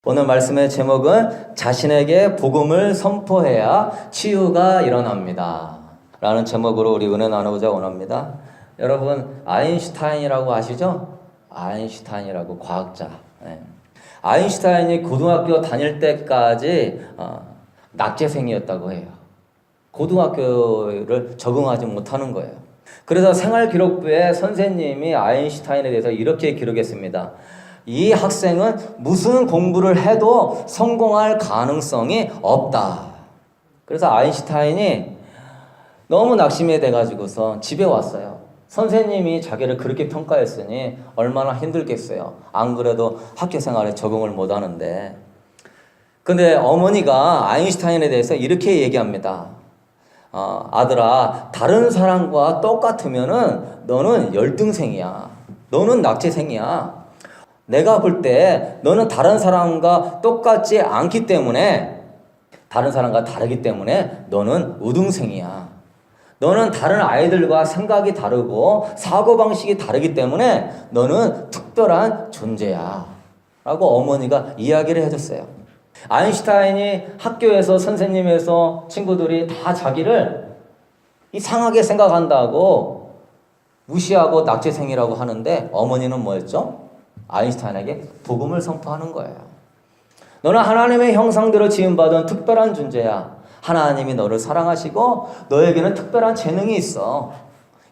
오늘 말씀의 제목은 자신에게 복음을 선포해야 치유가 일어납니다 라는 제목으로 우리 은혜 나누고자 원합니다. 여러분 아인슈타인이라고 아시죠? 아인슈타인이라고 과학자. 아인슈타인이 고등학교 다닐 때까지 낙제생이었다고 해요. 고등학교를 적응하지 못하는 거예요. 그래서 생활기록부에 선생님이 아인슈타인에 대해서 이렇게 기록했습니다. 이 학생은 무슨 공부를 해도 성공할 가능성이 없다. 그래서 아인슈타인이 너무 낙심이 돼가지고서 집에 왔어요. 선생님이 자기를 그렇게 평가했으니 얼마나 힘들겠어요. 안 그래도 학교 생활에 적응을 못하는데. 근데 어머니가 아인슈타인에 대해서 이렇게 얘기합니다. 아들아, 다른 사람과 똑같으면은 너는 열등생이야. 너는 낙제생이야. 내가 볼 때 너는 다른 사람과 똑같지 않기 때문에, 다른 사람과 다르기 때문에 너는 우등생이야. 너는 다른 아이들과 생각이 다르고 사고방식이 다르기 때문에 너는 특별한 존재야 라고 어머니가 이야기를 해줬어요. 아인슈타인이 학교에서 선생님에서 친구들이 다 자기를 이상하게 생각한다고 무시하고 낙제생이라고 하는데, 어머니는 뭐였죠? 아인슈타인에게 복음을 선포하는 거예요. 너는 하나님의 형상대로 지음받은 특별한 존재야. 하나님이 너를 사랑하시고 너에게는 특별한 재능이 있어.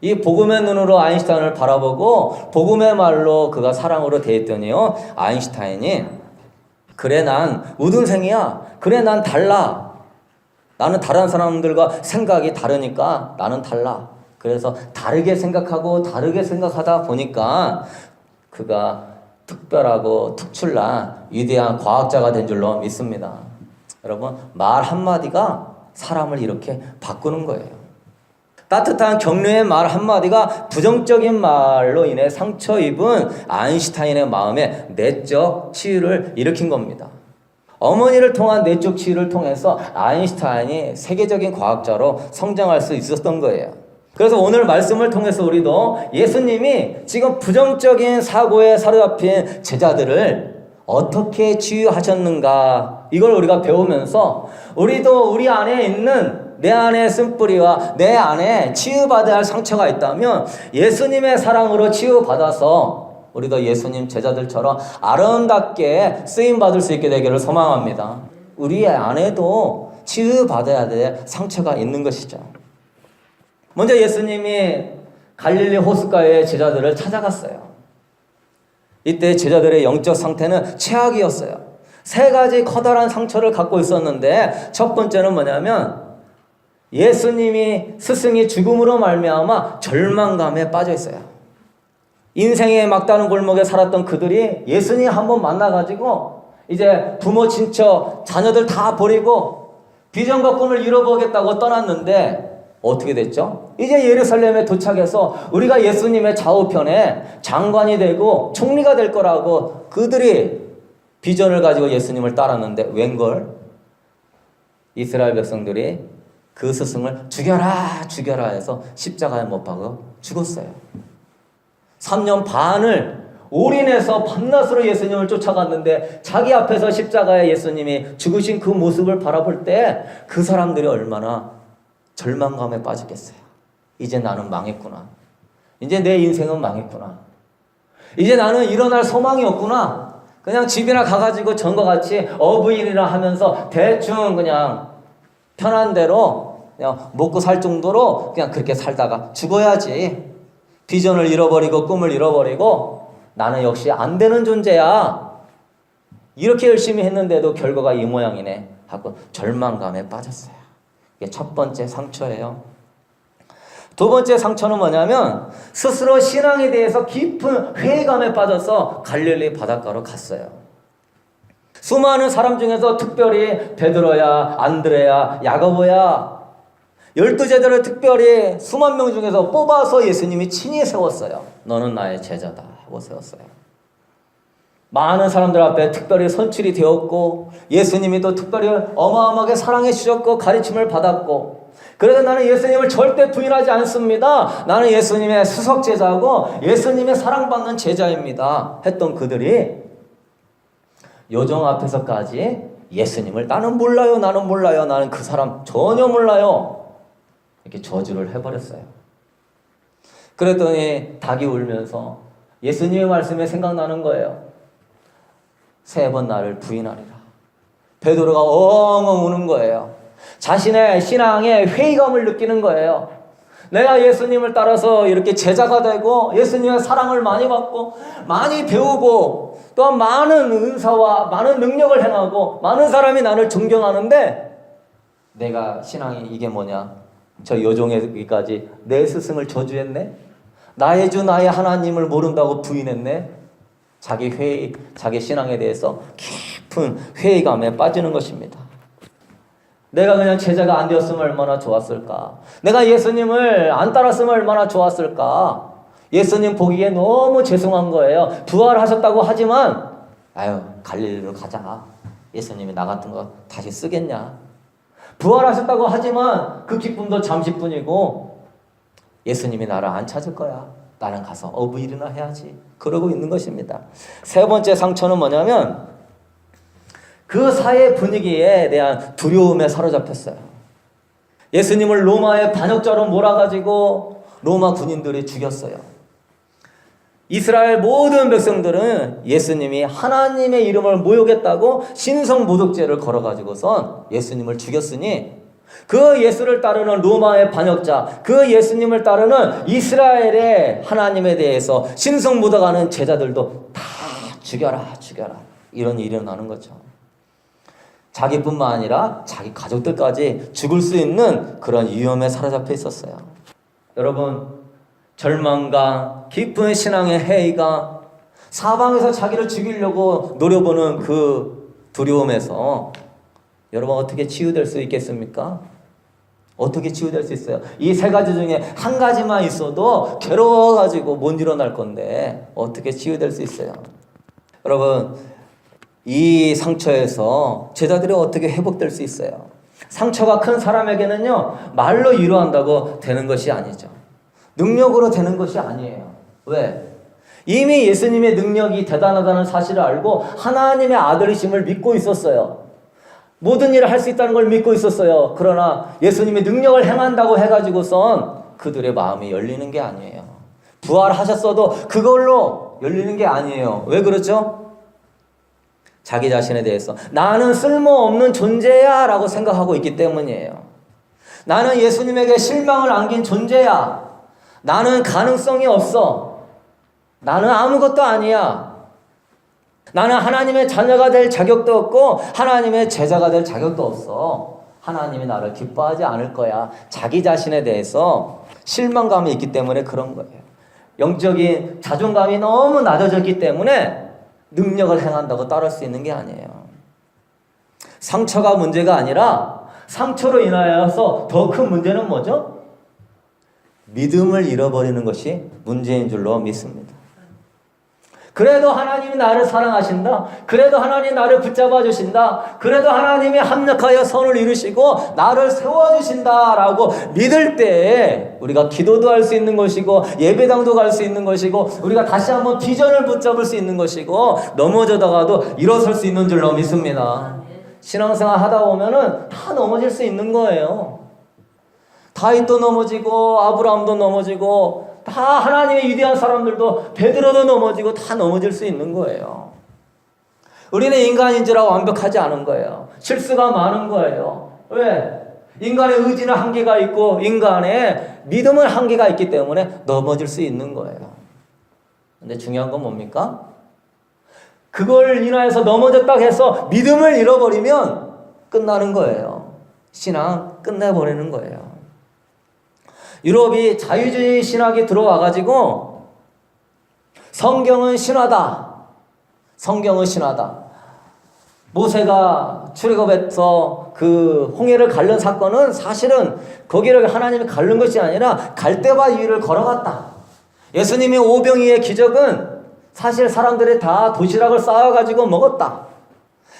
이 복음의 눈으로 아인슈타인을 바라보고 복음의 말로 그가 사랑으로 대했더니요, 아인슈타인이 그래 난 우등생이야. 그래 난 달라. 나는 다른 사람들과 생각이 다르니까 나는 달라. 그래서 다르게 생각하고 다르게 생각하다 보니까 그가 특별하고 특출난 위대한 과학자가 된 줄로 믿습니다. 여러분, 말 한마디가 사람을 이렇게 바꾸는 거예요. 따뜻한 격려의 말 한마디가 부정적인 말로 인해 상처 입은 아인슈타인의 마음에 내적 치유를 일으킨 겁니다. 어머니를 통한 내적 치유를 통해서 아인슈타인이 세계적인 과학자로 성장할 수 있었던 거예요. 그래서 오늘 말씀을 통해서 우리도 예수님이 지금 부정적인 사고에 사로잡힌 제자들을 어떻게 치유하셨는가, 이걸 우리가 배우면서 우리도 우리 안에 있는 내 안에 쓴뿌리와 내 안에 치유받아야 할 상처가 있다면 예수님의 사랑으로 치유받아서 우리도 예수님 제자들처럼 아름답게 쓰임받을 수 있게 되기를 소망합니다. 우리 안에도 치유받아야 될 상처가 있는 것이죠. 먼저 예수님이 갈릴리 호숫가의 제자들을 찾아갔어요. 이때 제자들의 영적 상태는 최악이었어요. 세 가지 커다란 상처를 갖고 있었는데, 첫 번째는 뭐냐면 예수님이 스승이 죽음으로 말미암아 절망감에 빠져 있어요. 인생의 막다른 골목에 살았던 그들이 예수님 한번 만나가지고 이제 부모 친척 자녀들 다 버리고 비전과 꿈을 이뤄보겠다고 떠났는데 어떻게 됐죠? 이제 예루살렘에 도착해서 우리가 예수님의 좌우편에 장관이 되고 총리가 될 거라고 그들이 비전을 가지고 예수님을 따랐는데, 웬걸? 이스라엘 백성들이 그 스승을 죽여라 죽여라 해서 십자가에 못 박아 죽었어요. 3년 반을 올인해서 밤낮으로 예수님을 쫓아갔는데, 자기 앞에서 십자가에 예수님이 죽으신 그 모습을 바라볼 때 그 사람들이 얼마나 절망감에 빠지겠어요. 이제 나는 망했구나. 이제 내 인생은 망했구나. 이제 나는 일어날 소망이 없구나. 그냥 집이나 가가지고 전과 같이 어부인이라 하면서 대충 그냥 편한 대로 그냥 먹고 살 정도로 그냥 그렇게 살다가 죽어야지. 비전을 잃어버리고 꿈을 잃어버리고 나는 역시 안 되는 존재야. 이렇게 열심히 했는데도 결과가 이 모양이네 하고 절망감에 빠졌어요. 이게 첫 번째 상처예요. 두 번째 상처는 뭐냐면 스스로 신앙에 대해서 깊은 회의감에 빠져서 갈릴리 바닷가로 갔어요. 수많은 사람 중에서 특별히 베드로야, 안드레야, 야고보야, 12제자를 특별히 수만 명 중에서 뽑아서 예수님이 친히 세웠어요. 너는 나의 제자다 하고 세웠어요. 많은 사람들 앞에 특별히 선출이 되었고, 예수님이 또 특별히 어마어마하게 사랑해 주셨고 가르침을 받았고, 그래서 나는 예수님을 절대 부인하지 않습니다. 나는 예수님의 수석 제자고 예수님의 사랑받는 제자입니다 했던 그들이 요정 앞에서까지 예수님을 나는 몰라요, 나는 몰라요, 나는 그 사람 전혀 몰라요. 이렇게 저주를 해버렸어요. 그랬더니 닭이 울면서 예수님의 말씀이 생각나는 거예요. 3번 나를 부인하리라. 베드로가 엉엉 우는 거예요. 자신의 신앙에 회의감을 느끼는 거예요. 내가 예수님을 따라서 이렇게 제자가 되고 예수님의 사랑을 많이 받고 많이 배우고 또한 많은 은사와 많은 능력을 행하고 많은 사람이 나를 존경하는데 내가 신앙이 이게 뭐냐? 저 요정에게까지 내 스승을 저주했네? 나의 주 나의 하나님을 모른다고 부인했네? 자기 신앙에 대해서 깊은 회의감에 빠지는 것입니다. 내가 그냥 제자가 안 되었으면 얼마나 좋았을까? 내가 예수님을 안 따랐으면 얼마나 좋았을까? 예수님 보기에 너무 죄송한 거예요. 부활하셨다고 하지만 갈릴리로 가자. 예수님이 나 같은 거 다시 쓰겠냐? 부활하셨다고 하지만 그 기쁨도 잠시뿐이고 예수님이 나를 안 찾을 거야. 나는 가서 어부일이나 해야지. 그러고 있는 것입니다. 3번째 상처는 뭐냐면 그 사회 분위기에 대한 두려움에 사로잡혔어요. 예수님을 로마의 반역자로 몰아가지고 로마 군인들이 죽였어요. 이스라엘 모든 백성들은 예수님이 하나님의 이름을 모욕했다고 신성모독죄를 걸어가지고선 예수님을 죽였으니 그 예수를 따르는 로마의 반역자, 그 예수님을 따르는 이스라엘의 하나님에 대해서 신성모독하는 제자들도 다 죽여라 이런 일이 일어나는 거죠. 자기뿐만 아니라 자기 가족들까지 죽을 수 있는 그런 위험에 사로잡혀 있었어요. 여러분, 절망과 깊은 신앙의 회의가 사방에서 자기를 죽이려고 노려보는 그 두려움에서 여러분 어떻게 치유될 수 있겠습니까? 어떻게 치유될 수 있어요? 이 3가지 중에 한 가지만 있어도 괴로워가지고 못 일어날 건데 어떻게 치유될 수 있어요? 여러분, 이 상처에서 제자들이 어떻게 회복될 수 있어요? 상처가 큰 사람에게는요, 말로 위로한다고 되는 것이 아니죠. 능력으로 되는 것이 아니에요. 왜? 이미 예수님의 능력이 대단하다는 사실을 알고 하나님의 아들이심을 믿고 있었어요. 모든 일을 할 수 있다는 걸 믿고 있었어요. 그러나 예수님의 능력을 행한다고 해가지고선 그들의 마음이 열리는 게 아니에요. 부활하셨어도 그걸로 열리는 게 아니에요. 왜 그렇죠? 자기 자신에 대해서 나는 쓸모없는 존재야 라고 생각하고 있기 때문이에요. 나는 예수님에게 실망을 안긴 존재야. 나는 가능성이 없어. 나는 아무것도 아니야. 나는 하나님의 자녀가 될 자격도 없고 하나님의 제자가 될 자격도 없어. 하나님이 나를 기뻐하지 않을 거야. 자기 자신에 대해서 실망감이 있기 때문에 그런 거예요. 영적인 자존감이 너무 낮아졌기 때문에 능력을 행한다고 따를 수 있는 게 아니에요. 상처가 문제가 아니라 상처로 인하여서 더 큰 문제는 뭐죠? 믿음을 잃어버리는 것이 문제인 줄로 믿습니다. 그래도 하나님이 나를 사랑하신다. 그래도 하나님이 나를 붙잡아 주신다. 그래도 하나님이 합력하여 선을 이루시고 나를 세워주신다라고 믿을 때 우리가 기도도 할 수 있는 것이고 예배당도 갈 수 있는 것이고 우리가 다시 한번 비전을 붙잡을 수 있는 것이고 넘어져다가도 일어설 수 있는 줄로 믿습니다. 신앙생활 하다 보면은 다 넘어질 수 있는 거예요. 다윗도 넘어지고 아브라함도 넘어지고 다 하나님의 위대한 사람들도 베드로도 넘어지고 다 넘어질 수 있는 거예요. 우리는 인간인지라 완벽하지 않은 거예요. 실수가 많은 거예요. 왜? 인간의 의지는 한계가 있고 인간의 믿음은 한계가 있기 때문에 넘어질 수 있는 거예요. 근데 중요한 건 뭡니까? 그걸 인하여서 넘어졌다고 해서 믿음을 잃어버리면 끝나는 거예요. 신앙 끝내버리는 거예요. 유럽이 자유주의 신학이 들어와가지고 성경은 신화다. 성경은 신화다. 모세가 출애굽해서 그 홍해를 가른 사건은 사실은 거기를 하나님이 가른 것이 아니라 갈대바 위를 걸어갔다. 예수님의 오병이의 기적은 사실 사람들이 다 도시락을 쌓아가지고 먹었다.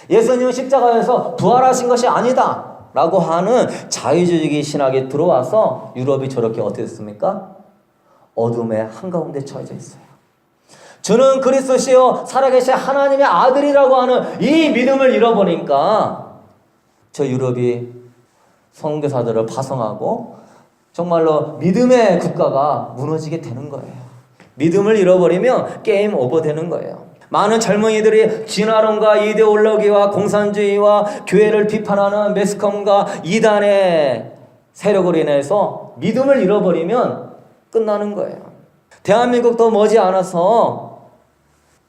예수님은 십자가에서 부활하신 것이 아니다. 라고 하는 자유주의 신학이 들어와서 유럽이 저렇게 어떻게 됐습니까? 어둠의 한가운데 처해져 있어요. 저는 그리스도시요 살아계신 하나님의 아들이라고 하는 이 믿음을 잃어버리니까 저 유럽이 선교사들을 파송하고 정말로 믿음의 국가가 무너지게 되는 거예요. 믿음을 잃어버리면 게임 오버 되는 거예요. 많은 젊은이들이 진화론과 이데올로기와 공산주의와 교회를 비판하는 매스컴과 이단의 세력으로 인해서 믿음을 잃어버리면 끝나는 거예요. 대한민국도 머지않아서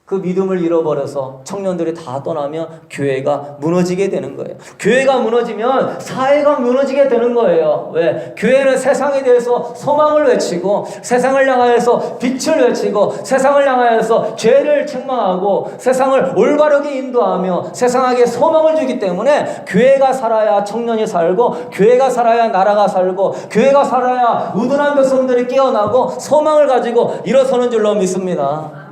그 믿음을 잃어버려서 청년들이 다 떠나면 교회가 무너지게 되는 거예요. 교회가 무너지면 사회가 무너지게 되는 거예요. 왜? 교회는 세상에 대해서 소망을 외치고 세상을 향하여서 빛을 외치고 세상을 향하여서 죄를 책망하고 세상을 올바르게 인도하며 세상에게 소망을 주기 때문에 교회가 살아야 청년이 살고 교회가 살아야 나라가 살고 교회가 살아야 우둔한 백성들이 깨어나고 소망을 가지고 일어서는 줄로 믿습니다.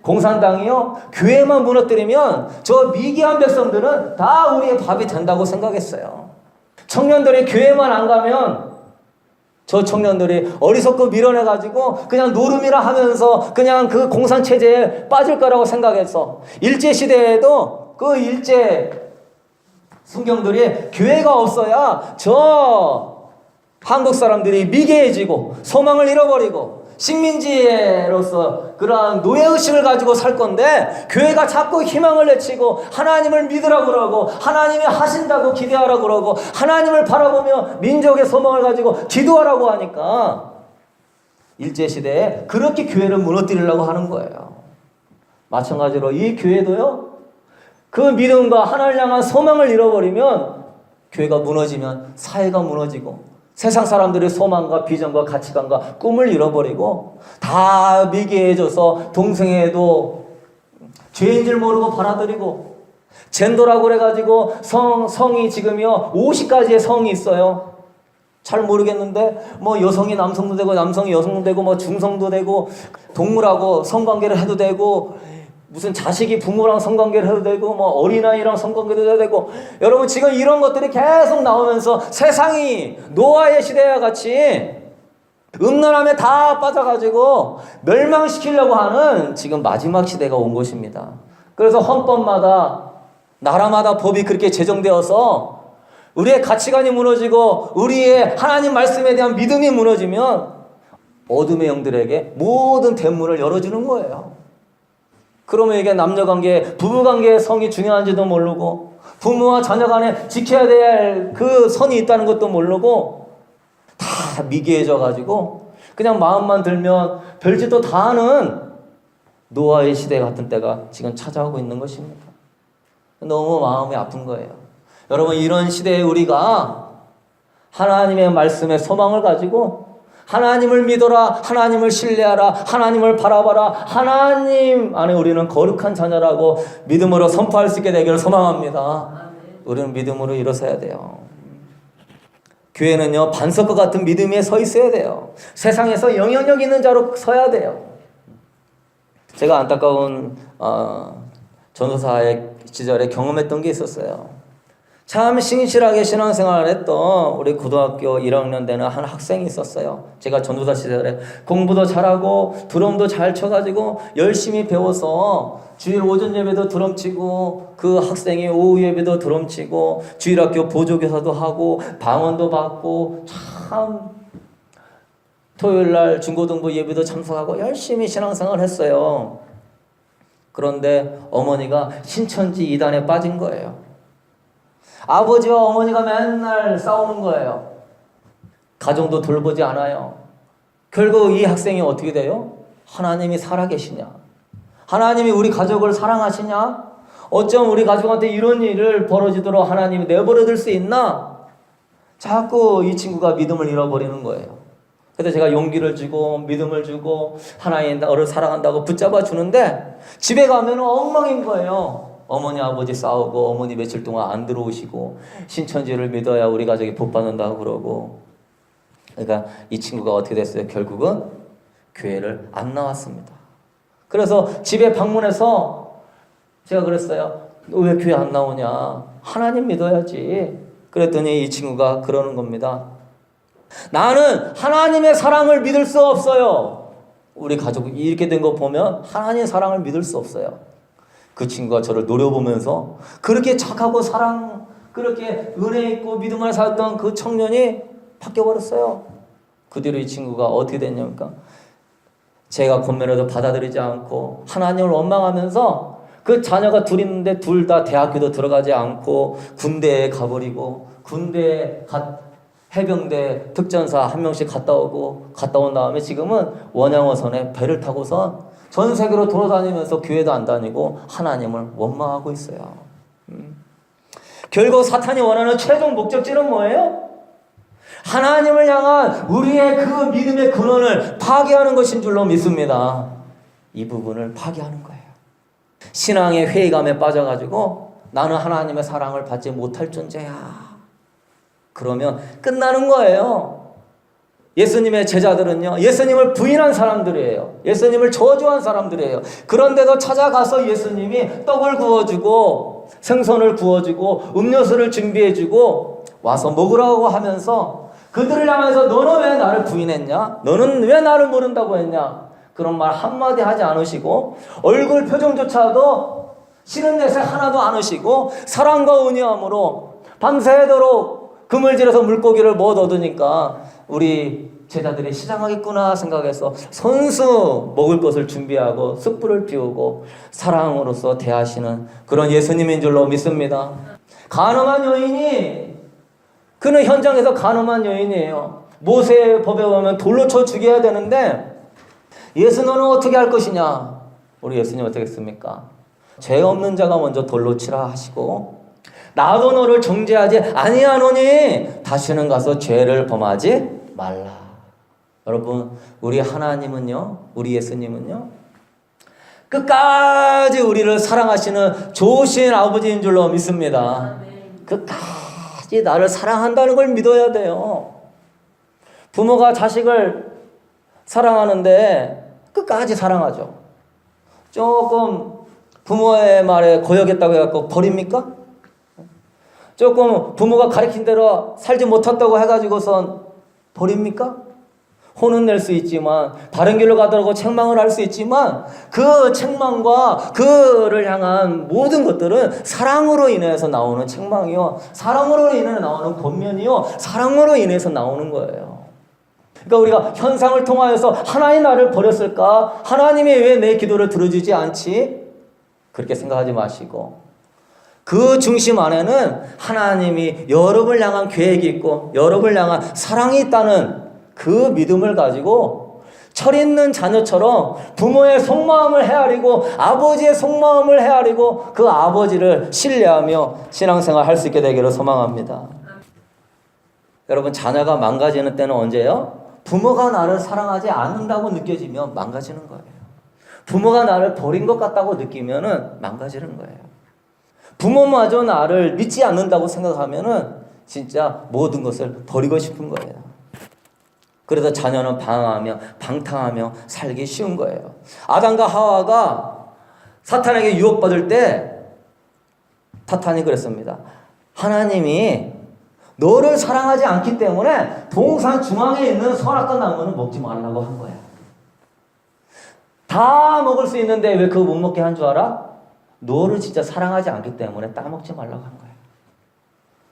공산당이요 교회만 무너뜨리면 저 미개한 백성들은 다 우리의 밥이 된다고 생각했어요. 청년들이 교회만 안 가면 저 청년들이 어리석고 밀어내가지고 그냥 노름이라 하면서 그냥 그 공산체제에 빠질 거라고 생각했어. 일제시대에도 그 일제 순경들이 교회가 없어야 저 한국 사람들이 미개해지고 소망을 잃어버리고 식민지로서 그러한 노예의식을 가지고 살 건데 교회가 자꾸 희망을 내치고 하나님을 믿으라고 그러고 하나님이 하신다고 기대하라고 그러고 하나님을 바라보며 민족의 소망을 가지고 기도하라고 하니까 일제시대에 그렇게 교회를 무너뜨리려고 하는 거예요. 마찬가지로 이 교회도요 그 믿음과 하나님을 향한 소망을 잃어버리면 교회가 무너지면 사회가 무너지고 세상 사람들의 소망과 비전과 가치관과 꿈을 잃어버리고 다 미개해져서 동성애도 죄인 줄 모르고 받아들이고 젠더라고 그래가지고 성이 지금요 50가지의 성이 있어요. 잘 모르겠는데 뭐 여성이 남성도 되고 남성이 여성도 되고 뭐 중성도 되고 동물하고 성관계를 해도 되고 무슨 자식이 부모랑 성관계를 해도 되고 뭐 어린아이랑 성관계도 해도 되고 여러분 지금 이런 것들이 계속 나오면서 세상이 노아의 시대와 같이 음란함에 다 빠져가지고 멸망시키려고 하는 지금 마지막 시대가 온 것입니다. 그래서 헌법마다 나라마다 법이 그렇게 제정되어서 우리의 가치관이 무너지고 우리의 하나님 말씀에 대한 믿음이 무너지면 어둠의 영들에게 모든 대문을 열어주는 거예요. 그러면 이게 남녀관계, 부부관계의 성이 중요한지도 모르고 부모와 자녀 간에 지켜야 될 그 선이 있다는 것도 모르고 다 미개해져 가지고 그냥 마음만 들면 별짓도 다 하는 노아의 시대 같은 때가 지금 찾아오고 있는 것입니다. 너무 마음이 아픈 거예요. 여러분 이런 시대에 우리가 하나님의 말씀에 소망을 가지고 하나님을 믿어라, 하나님을 신뢰하라, 하나님을 바라봐라, 하나님 안에 우리는 거룩한 자녀라고 믿음으로 선포할 수 있게 되기를 소망합니다. 우리는 믿음으로 일어서야 돼요. 교회는요 반석과 같은 믿음 위에 서 있어야 돼요. 세상에서 영향력 있는 자로 서야 돼요. 제가 안타까운 전도사의 시절에 경험했던 게 있었어요. 참 신실하게 신앙생활을 했던 우리 고등학교 1학년 되는 한 학생이 있었어요. 제가 전도사 시절에 공부도 잘하고 드럼도 잘 쳐가지고 열심히 배워서 주일 오전 예배도 드럼 치고 그 학생이 오후 예배도 드럼 치고 주일학교 보조교사도 하고 방언도 받고 참 토요일날 중고등부 예배도 참석하고 열심히 신앙생활을 했어요. 그런데 어머니가 신천지 이단에 빠진 거예요. 아버지와 어머니가 맨날 싸우는 거예요. 가정도 돌보지 않아요. 결국 이 학생이 어떻게 돼요? 하나님이 살아계시냐? 하나님이 우리 가족을 사랑하시냐? 어쩜 우리 가족한테 이런 일을 벌어지도록 하나님이 내버려둘 수 있나? 자꾸 이 친구가 믿음을 잃어버리는 거예요. 그래서 제가 용기를 주고 믿음을 주고 하나님 너를 사랑한다고 붙잡아 주는데 집에 가면 엉망인 거예요. 어머니 아버지 싸우고 어머니 며칠 동안 안 들어오시고 신천지를 믿어야 우리 가족이 복 받는다고 그러고 그러니까 이 친구가 어떻게 됐어요? 결국은 교회를 안 나왔습니다. 그래서 집에 방문해서 제가 그랬어요. 너 왜 교회 안 나오냐? 하나님 믿어야지. 그랬더니 이 친구가 그러는 겁니다. 나는 하나님의 사랑을 믿을 수 없어요. 우리 가족이 이렇게 된 거 보면 하나님의 사랑을 믿을 수 없어요. 그 친구가 저를 노려보면서 그렇게 착하고 그렇게 은혜 있고 믿음을 살았던 그 청년이 바뀌어버렸어요. 그 뒤로 이 친구가 어떻게 됐냐니까 제가 권면해도 받아들이지 않고 하나님을 원망하면서 그 자녀가 둘 있는데 둘 다 대학교도 들어가지 않고 군대에 가버리고 해병대 특전사 한 명씩 갔다 온 다음에 지금은 원양어선에 배를 타고서 전 세계로 돌아다니면서 교회도 안 다니고 하나님을 원망하고 있어요. 결국 사탄이 원하는 최종 목적지는 뭐예요? 하나님을 향한 우리의 그 믿음의 근원을 파괴하는 것인 줄로 믿습니다. 이 부분을 파괴하는 거예요. 신앙의 회의감에 빠져가지고 나는 하나님의 사랑을 받지 못할 존재야. 그러면 끝나는 거예요. 예수님의 제자들은요, 예수님을 부인한 사람들이에요. 예수님을 저주한 사람들이에요. 그런데도 찾아가서 예수님이 떡을 구워주고 생선을 구워주고 음료수를 준비해주고 와서 먹으라고 하면서 그들을 향해서 너는 왜 나를 부인했냐? 너는 왜 나를 모른다고 했냐? 그런 말 한마디 하지 않으시고 얼굴 표정조차도 싫은 내색 하나도 안 하시고 사랑과 은혜함으로 밤새도록 그물질에서 물고기를 못 얻으니까 우리 제자들이 시장하겠구나 생각해서 손수 먹을 것을 준비하고 숯불을 피우고 사랑으로서 대하시는 그런 예수님인 줄로 믿습니다. 간음한 여인이 그는 현장에서 간음한 여인이에요. 모세의 법에 보면 돌로 쳐 죽여야 되는데 예수 너는 어떻게 할 것이냐? 우리 예수님 어떻게 했습니까? 죄 없는 자가 먼저 돌로 치라 하시고 나도 너를 정죄하지 아니하노니 다시는 가서 죄를 범하지 말라. 여러분 우리 하나님은요, 우리 예수님은요 끝까지 우리를 사랑하시는 좋으신 아버지인 줄로 믿습니다. 끝까지 나를 사랑한다는 걸 믿어야 돼요. 부모가 자식을 사랑하는데 끝까지 사랑하죠. 조금 부모의 말에 거역했다고 해갖고 버립니까? 조금 부모가 가르친 대로 살지 못했다고 해가지고선 버립니까? 혼은 낼 수 있지만 바른 길로 가더라고 책망을 할 수 있지만 그 책망과 그를 향한 모든 것들은 사랑으로 인해서 나오는 책망이요, 사랑으로 인해 나오는 권면이요, 사랑으로 인해서 나오는 거예요. 그러니까 우리가 현상을 통하여서 하나님 나를 버렸을까? 하나님이 왜 내 기도를 들어주지 않지? 그렇게 생각하지 마시고 그 중심 안에는 하나님이 여러분을 향한 계획이 있고 여러분을 향한 사랑이 있다는 그 믿음을 가지고 철 있는 자녀처럼 부모의 속마음을 헤아리고 아버지의 속마음을 헤아리고 그 아버지를 신뢰하며 신앙생활 할 수 있게 되기를 소망합니다. 여러분 자녀가 망가지는 때는 언제요? 부모가 나를 사랑하지 않는다고 느껴지면 망가지는 거예요. 부모가 나를 버린 것 같다고 느끼면은 망가지는 거예요. 부모마저 나를 믿지 않는다고 생각하면은 진짜 모든 것을 버리고 싶은 거예요. 그래서 자녀는 방탕하며 살기 쉬운 거예요. 아담과 하와가 사탄에게 유혹받을 때 사탄이 그랬습니다. 하나님이 너를 사랑하지 않기 때문에 동산 중앙에 있는 선악과 나무는 먹지 말라고 한 거야. 다 먹을 수 있는데 왜 그거 못 먹게 한 줄 알아? 너를 진짜 사랑하지 않기 때문에 따먹지 말라고 한 거예요.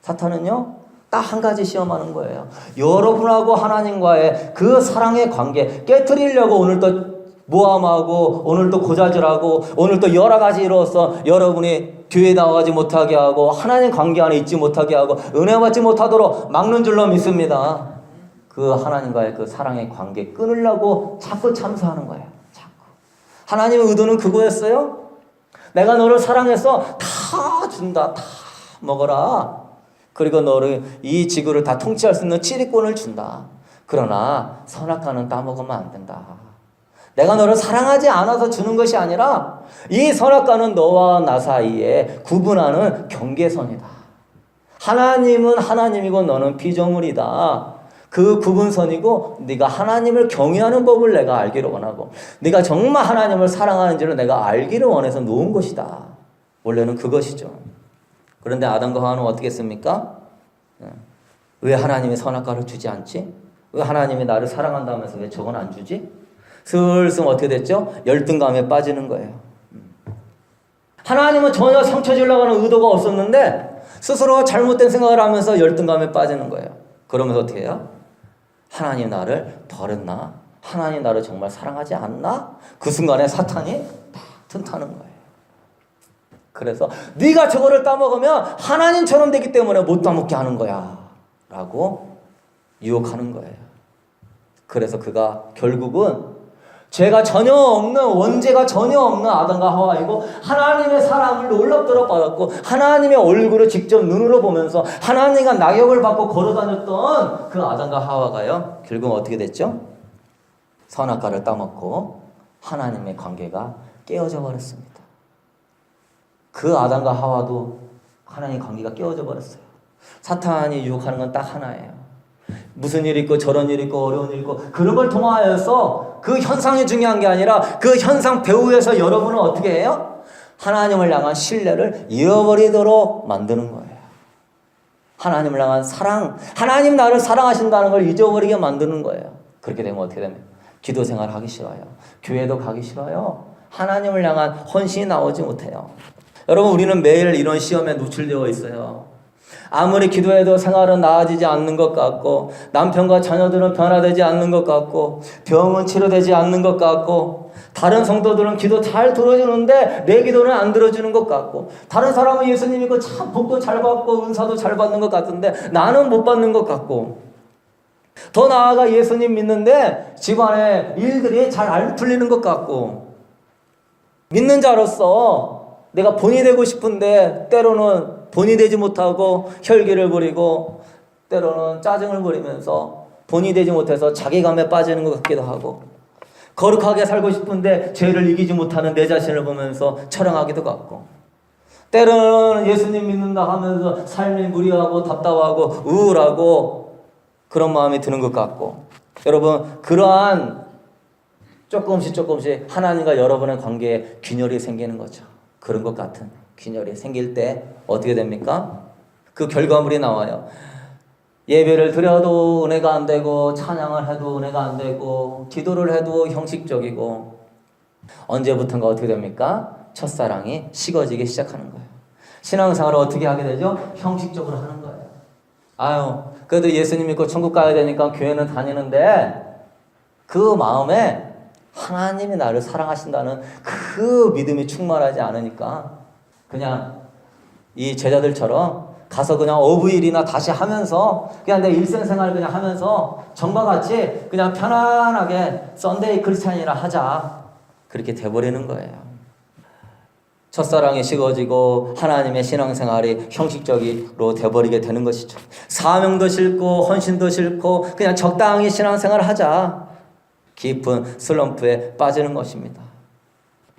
사탄은요, 딱 한 가지 시험하는 거예요. 여러분하고 하나님과의 그 사랑의 관계 깨트리려고 오늘 또 모함하고 오늘 또 고자질하고 오늘 또 여러 가지로서 여러분이 교회에 나가지 못하게 하고 하나님 관계 안에 있지 못하게 하고 은혜 받지 못하도록 막는 줄로 믿습니다. 그 하나님과의 그 사랑의 관계 끊으려고 자꾸 참사하는 거예요. 자꾸. 하나님의 의도는 그거였어요. 내가 너를 사랑해서 다 준다. 다 먹어라. 그리고 너를 이 지구를 다 통치할 수 있는 치리권을 준다. 그러나 선악과는 따먹으면 안 된다. 내가 너를 사랑하지 않아서 주는 것이 아니라 이 선악과는 너와 나 사이에 구분하는 경계선이다. 하나님은 하나님이고 너는 피조물이다. 그 구분선이고 네가 하나님을 경외하는 법을 내가 알기를 원하고 네가 정말 하나님을 사랑하는지를 내가 알기를 원해서 놓은 것이다. 원래는 그것이죠. 그런데 아담과 하와는 어떻게 했습니까? 왜 하나님이 선악과를 주지 않지? 왜 하나님이 나를 사랑한다면서 왜 저건 안 주지? 슬슬 어떻게 됐죠? 열등감에 빠지는 거예요. 하나님은 전혀 상처 주려고 하는 의도가 없었는데 스스로 잘못된 생각을 하면서 열등감에 빠지는 거예요. 그러면서 어떻게 해요? 하나님 나를 버렸나? 하나님 나를 정말 사랑하지 않나? 그 순간에 사탄이 딱 튼타는 거예요. 그래서 네가 저거를 따먹으면 하나님처럼 되기 때문에 못 따먹게 하는 거야 라고 유혹하는 거예요. 그래서 그가 결국은 죄가 전혀 없는, 원죄가 전혀 없는 아담과 하와이고 하나님의 사랑을 놀랍도록 받았고 하나님의 얼굴을 직접 눈으로 보면서 하나님과 낙엽을 받고 걸어다녔던 그 아담과 하와가요, 결국 어떻게 됐죠? 선악과를 따먹고 하나님의 관계가 깨어져 버렸습니다. 그 아담과 하와도 하나님 관계가 깨어져 버렸어요. 사탄이 유혹하는 건 딱 하나예요. 무슨 일이 있고 저런 일이 있고 어려운 일이 있고 그런 걸 통하여서 그 현상이 중요한 게 아니라 그 현상 배후에서 여러분은 어떻게 해요? 하나님을 향한 신뢰를 잃어버리도록 만드는 거예요. 하나님을 향한 사랑, 하나님 나를 사랑하신다는 걸 잊어버리게 만드는 거예요. 그렇게 되면 어떻게 되면 기도 생활 하기 싫어요. 교회도 가기 싫어요. 하나님을 향한 헌신이 나오지 못해요. 여러분, 우리는 매일 이런 시험에 노출되어 있어요. 아무리 기도해도 생활은 나아지지 않는 것 같고 남편과 자녀들은 변화되지 않는 것 같고 병은 치료되지 않는 것 같고 다른 성도들은 기도 잘 들어주는데 내 기도는 안 들어주는 것 같고 다른 사람은 예수님 믿고 참 복도 잘 받고 은사도 잘 받는 것 같은데 나는 못 받는 것 같고 더 나아가 예수님 믿는데 집안에 일들이 잘 안 풀리는 것 같고 믿는 자로서 내가 본이 되고 싶은데 때로는 본이 되지 못하고 혈기를 부리고 때로는 짜증을 부리면서 본이 되지 못해서 자괴감에 빠지는 것 같기도 하고 거룩하게 살고 싶은데 죄를 이기지 못하는 내 자신을 보면서 철렁하기도 같고 때로는 예수님 믿는다 하면서 삶이 무리하고 답답하고 우울하고 그런 마음이 드는 것 같고 여러분 그러한 조금씩 하나님과 여러분의 관계에 균열이 생기는 거죠. 그런 것 같은 균열이 생길 때 어떻게 됩니까? 그 결과물이 나와요. 예배를 드려도 은혜가 안 되고 찬양을 해도 은혜가 안 되고 기도를 해도 형식적이고 언제부턴가 어떻게 됩니까? 첫사랑이 식어지기 시작하는 거예요. 신앙생활을 어떻게 하게 되죠? 형식적으로 하는 거예요. 아유, 그래도 예수님 믿고 천국 가야 되니까 교회는 다니는데 그 마음에 하나님이 나를 사랑하신다는 그 믿음이 충만하지 않으니까 그냥 이 제자들처럼 가서 그냥 어부일이나 다시 하면서 그냥 내 일생생활 그냥 하면서 전과 같이 그냥 편안하게 썬데이 크리스찬이나 하자 그렇게 돼버리는 거예요. 첫사랑이 식어지고 하나님의 신앙생활이 형식적으로 돼버리게 되는 것이죠. 사명도 싫고 헌신도 싫고 그냥 적당히 신앙생활을 하자 깊은 슬럼프에 빠지는 것입니다.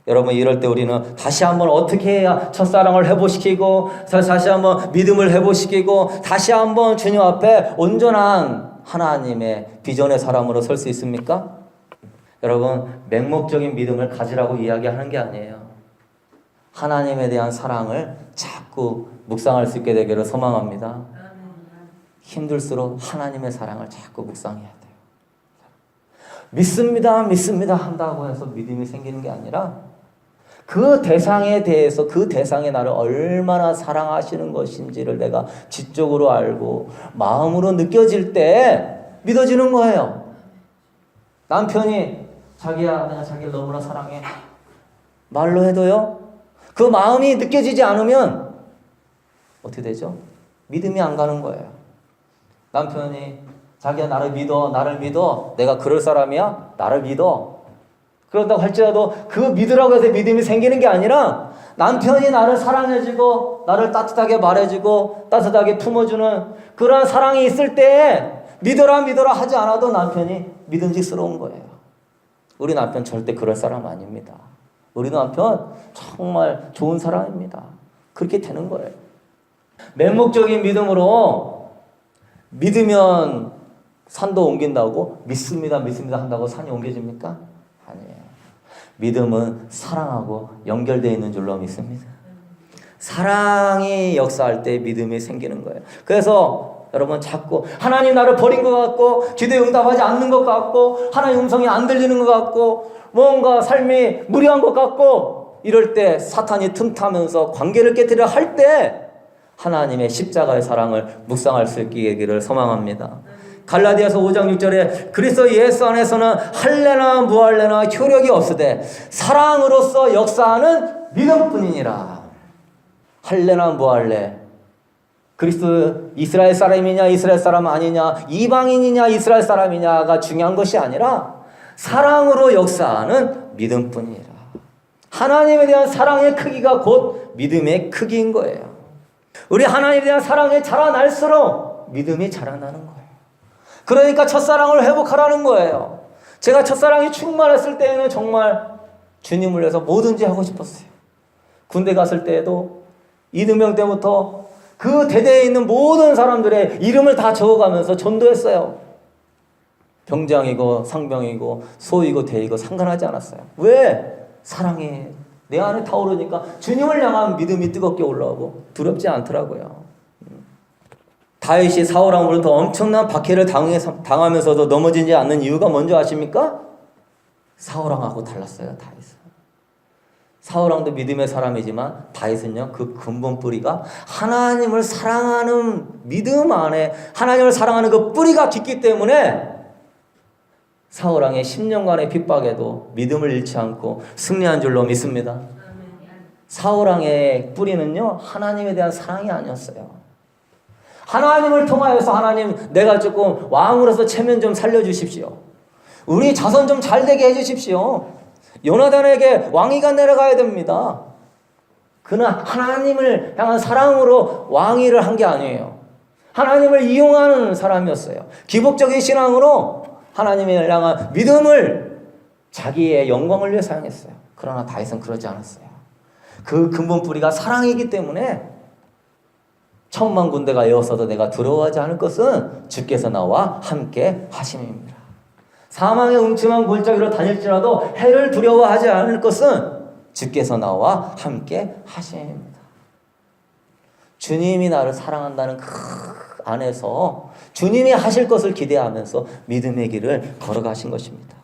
여러분 이럴 때 우리는 다시 한번 어떻게 해야 첫사랑을 회복시키고 다시 한번 믿음을 회복시키고 다시 한번 주님 앞에 온전한 하나님의 비전의 사람으로 설 수 있습니까? 여러분 맹목적인 믿음을 가지라고 이야기하는 게 아니에요. 하나님에 대한 사랑을 자꾸 묵상할 수 있게 되기를 소망합니다. 힘들수록 하나님의 사랑을 자꾸 묵상해야 돼요. 믿습니다 한다고 해서 믿음이 생기는 게 아니라 그 대상에 대해서 그 대상이 나를 얼마나 사랑하시는 것인지를 내가 지적으로 알고 마음으로 느껴질 때 믿어지는 거예요. 남편이 자기야 내가 자기를 너무나 사랑해 말로 해도요 그 마음이 느껴지지 않으면 어떻게 되죠? 믿음이 안 가는 거예요. 남편이 자기야 나를 믿어 내가 그럴 사람이야 나를 믿어 그런다고 할지라도 그 믿으라고 해서 믿음이 생기는 게 아니라 남편이 나를 사랑해주고 나를 따뜻하게 말해주고 따뜻하게 품어주는 그런 사랑이 있을 때 믿어라 하지 않아도 남편이 믿음직스러운 거예요. 우리 남편 절대 그럴 사람 아닙니다. 우리 남편 정말 좋은 사람입니다. 그렇게 되는 거예요. 맹목적인 믿음으로 믿으면 산도 옮긴다고 믿습니다 한다고 산이 옮겨집니까? 아니에요. 믿음은 사랑하고 연결되어 있는 줄로 믿습니다. 사랑이 역사할 때 믿음이 생기는 거예요. 그래서 여러분 자꾸 하나님 나를 버린 것 같고 기도에 응답하지 않는 것 같고 하나님 음성이 안 들리는 것 같고 뭔가 삶이 무료한 것 같고 이럴 때 사탄이 틈타면서 관계를 깨뜨려 할 때 하나님의 십자가의 사랑을 묵상할 수 있기를 소망합니다. 갈라디아서 5장 6절에 그리스도 예수 안에서는 할례나 무할례나 효력이 없으되 사랑으로서 역사하는 믿음뿐이니라. 할례나 무할례, 그리스도 이스라엘 사람이냐 이스라엘 사람 아니냐, 이방인이냐 이스라엘 사람이냐가 중요한 것이 아니라 사랑으로 역사하는 믿음뿐이니라. 하나님에 대한 사랑의 크기가 곧 믿음의 크기인 거예요. 우리 하나님에 대한 사랑이 자라날수록 믿음이 자라나는 거예요. 그러니까 첫사랑을 회복하라는 거예요. 제가 첫사랑이 충만했을 때에는 정말 주님을 위해서 뭐든지 하고 싶었어요. 군대 갔을 때에도 이등병 때부터 그 대대에 있는 모든 사람들의 이름을 다 적어가면서 전도했어요. 병장이고 상병이고 소이고 대이고 상관하지 않았어요. 왜? 사랑이 내 안에 타오르니까 주님을 향한 믿음이 뜨겁게 올라오고 두렵지 않더라고요. 다윗이 사울왕으로부터 엄청난 박해를 당하면서도 넘어지지 않는 이유가 뭔지 아십니까? 사울왕하고 달랐어요. 다윗은. 사울왕도 믿음의 사람이지만 다윗은요, 그 근본 뿌리가 하나님을 사랑하는 믿음 안에 하나님을 사랑하는 그 뿌리가 깊기 때문에 사울왕의 10년간의 핍박에도 믿음을 잃지 않고 승리한 줄로 믿습니다. 사울왕의 뿌리는요, 하나님에 대한 사랑이 아니었어요. 하나님을 통하여서 하나님, 내가 조금 왕으로서 체면 좀 살려주십시오. 우리 자손 좀 잘되게 해주십시오. 요나단에게 왕위가 내려가야 됩니다. 그는 하나님을 향한 사랑으로 왕위를 한 게 아니에요. 하나님을 이용하는 사람이었어요. 기복적인 신앙으로 하나님을 향한 믿음을 자기의 영광을 위해 사용했어요. 그러나 다윗은 그러지 않았어요. 그 근본 뿌리가 사랑이기 때문에 천만 군대가 에워싸도 내가 두려워하지 않을 것은 주께서 나와 함께 하심입니다. 사망의 음침한 골짜기로 다닐지라도 해를 두려워하지 않을 것은 주께서 나와 함께 하심입니다. 주님이 나를 사랑한다는 그 안에서 주님이 하실 것을 기대하면서 믿음의 길을 걸어가신 것입니다.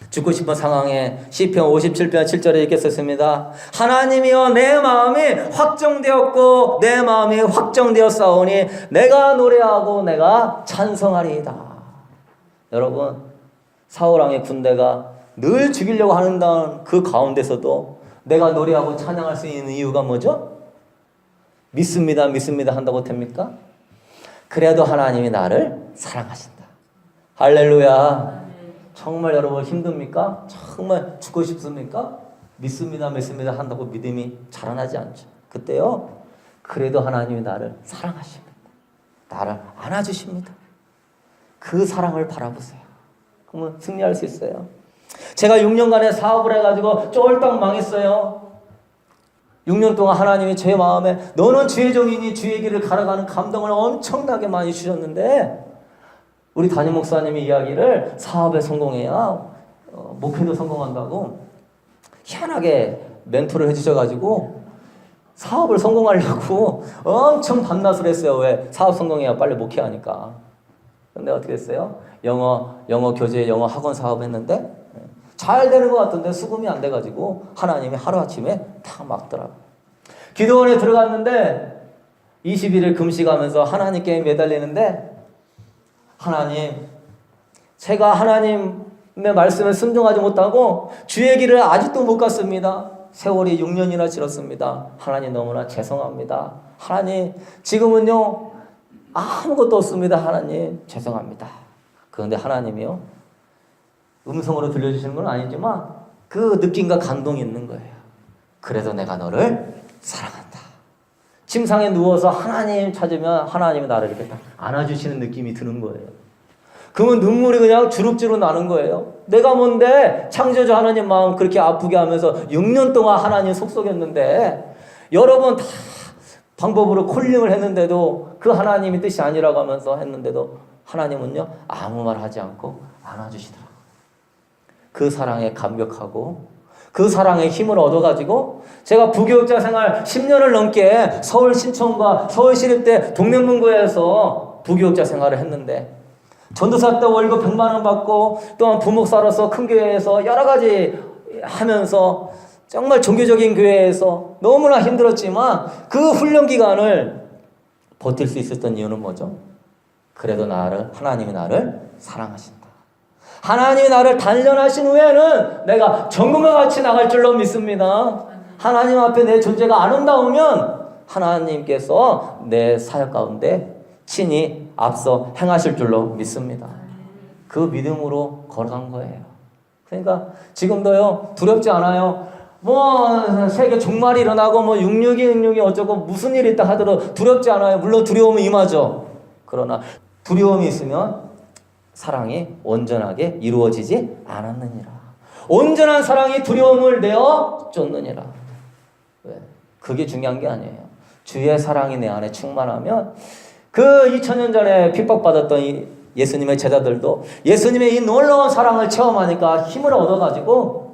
죽고 싶은 상황에 시편 57편 7절에 이렇게 썼습니다. 하나님이여 내 마음이 확정되었고 내 마음이 확정되었사오니 내가 노래하고 내가 찬송하리이다. 여러분, 사울왕의 군대가 늘 죽이려고 하는 그 가운데서도 내가 노래하고 찬양할 수 있는 이유가 뭐죠? 믿습니다 믿습니다 한다고 됩니까? 그래도 하나님이 나를 사랑하신다. 할렐루야. 정말 여러분 힘듭니까? 정말 죽고 싶습니까? 믿습니다 믿습니다 한다고 믿음이 자라나지 않죠. 그때요, 그래도 하나님이 나를 사랑하십니다. 나를 안아주십니다. 그 사랑을 바라보세요. 그러면 승리할 수 있어요. 제가 6년간의 사업을 해가지고 쫄딱 망했어요. 6년 동안 하나님이 제 마음에 너는 주의 종이니 주의 길을 가라가는 감동을 엄청나게 많이 주셨는데, 우리 담임 목사님이 이야기를 사업에 성공해야 목회도 성공한다고 희한하게 멘토를 해주셔가지고 사업을 성공하려고 엄청 반나절 했어요. 왜? 사업 성공해야 빨리 목회하니까. 근데 어떻게 했어요? 영어 교재, 영어 학원 사업 했는데 잘 되는 것 같은데 수금이 안 돼가지고 하나님이 하루아침에 다 막더라고요. 기도원에 들어갔는데 21일 금식하면서 하나님께 매달리는데, 하나님, 제가 하나님의 말씀에 순종하지 못하고 주의 길을 아직도 못 갔습니다. 세월이 6년이나 지났습니다. 하나님 너무나 죄송합니다. 하나님, 지금은요 아무것도 없습니다. 하나님 죄송합니다. 그런데 하나님이요, 음성으로 들려주시는 건 아니지만 그 느낌과 감동이 있는 거예요. 그래도 내가 너를 사랑한다. 침상에 누워서 하나님 찾으면 하나님이 나를 이렇게 딱 안아주시는 느낌이 드는 거예요. 그러면 눈물이 그냥 주룩주룩 나는 거예요. 내가 뭔데 창조주 하나님 마음 그렇게 아프게 하면서 6년 동안 하나님 속속였는데, 여러 번 다 방법으로 콜링을 했는데도 그 하나님이 뜻이 아니라고 하면서 했는데도 하나님은요 아무 말 하지 않고 안아주시더라고요. 그 사랑에 감격하고 그 사랑의 힘을 얻어가지고 제가 부교육자 생활 10년을 넘게 서울 신촌과 서울시립대 동명문고에서 부교육자 생활을 했는데 전도사 때 월급 100만 원 받고 또한 부목사로서 큰 교회에서 여러 가지 하면서 정말 종교적인 교회에서 너무나 힘들었지만 그 훈련 기간을 버틸 수 있었던 이유는 뭐죠? 그래도 하나님이 나를 사랑하신다. 하나님이 나를 단련하신 후에는 내가 정금과 같이 나갈 줄로 믿습니다. 하나님 앞에 내 존재가 아름다우면 하나님께서 내 사역 가운데 친히 앞서 행하실 줄로 믿습니다. 그 믿음으로 걸어간 거예요. 그러니까 지금도요, 두렵지 않아요. 세계 종말이 일어나고 662 어쩌고 무슨 일이 있다 하더라도 두렵지 않아요. 물론 두려움은 임하죠. 그러나 두려움이 있으면 사랑이 온전하게 이루어지지 않았느니라. 온전한 사랑이 두려움을 내어 쫓느니라. 왜? 그게 중요한 게 아니에요. 주의 사랑이 내 안에 충만하면 그 2000년 전에 핍박받았던 이 예수님의 제자들도 예수님의 이 놀라운 사랑을 체험하니까 힘을 얻어가지고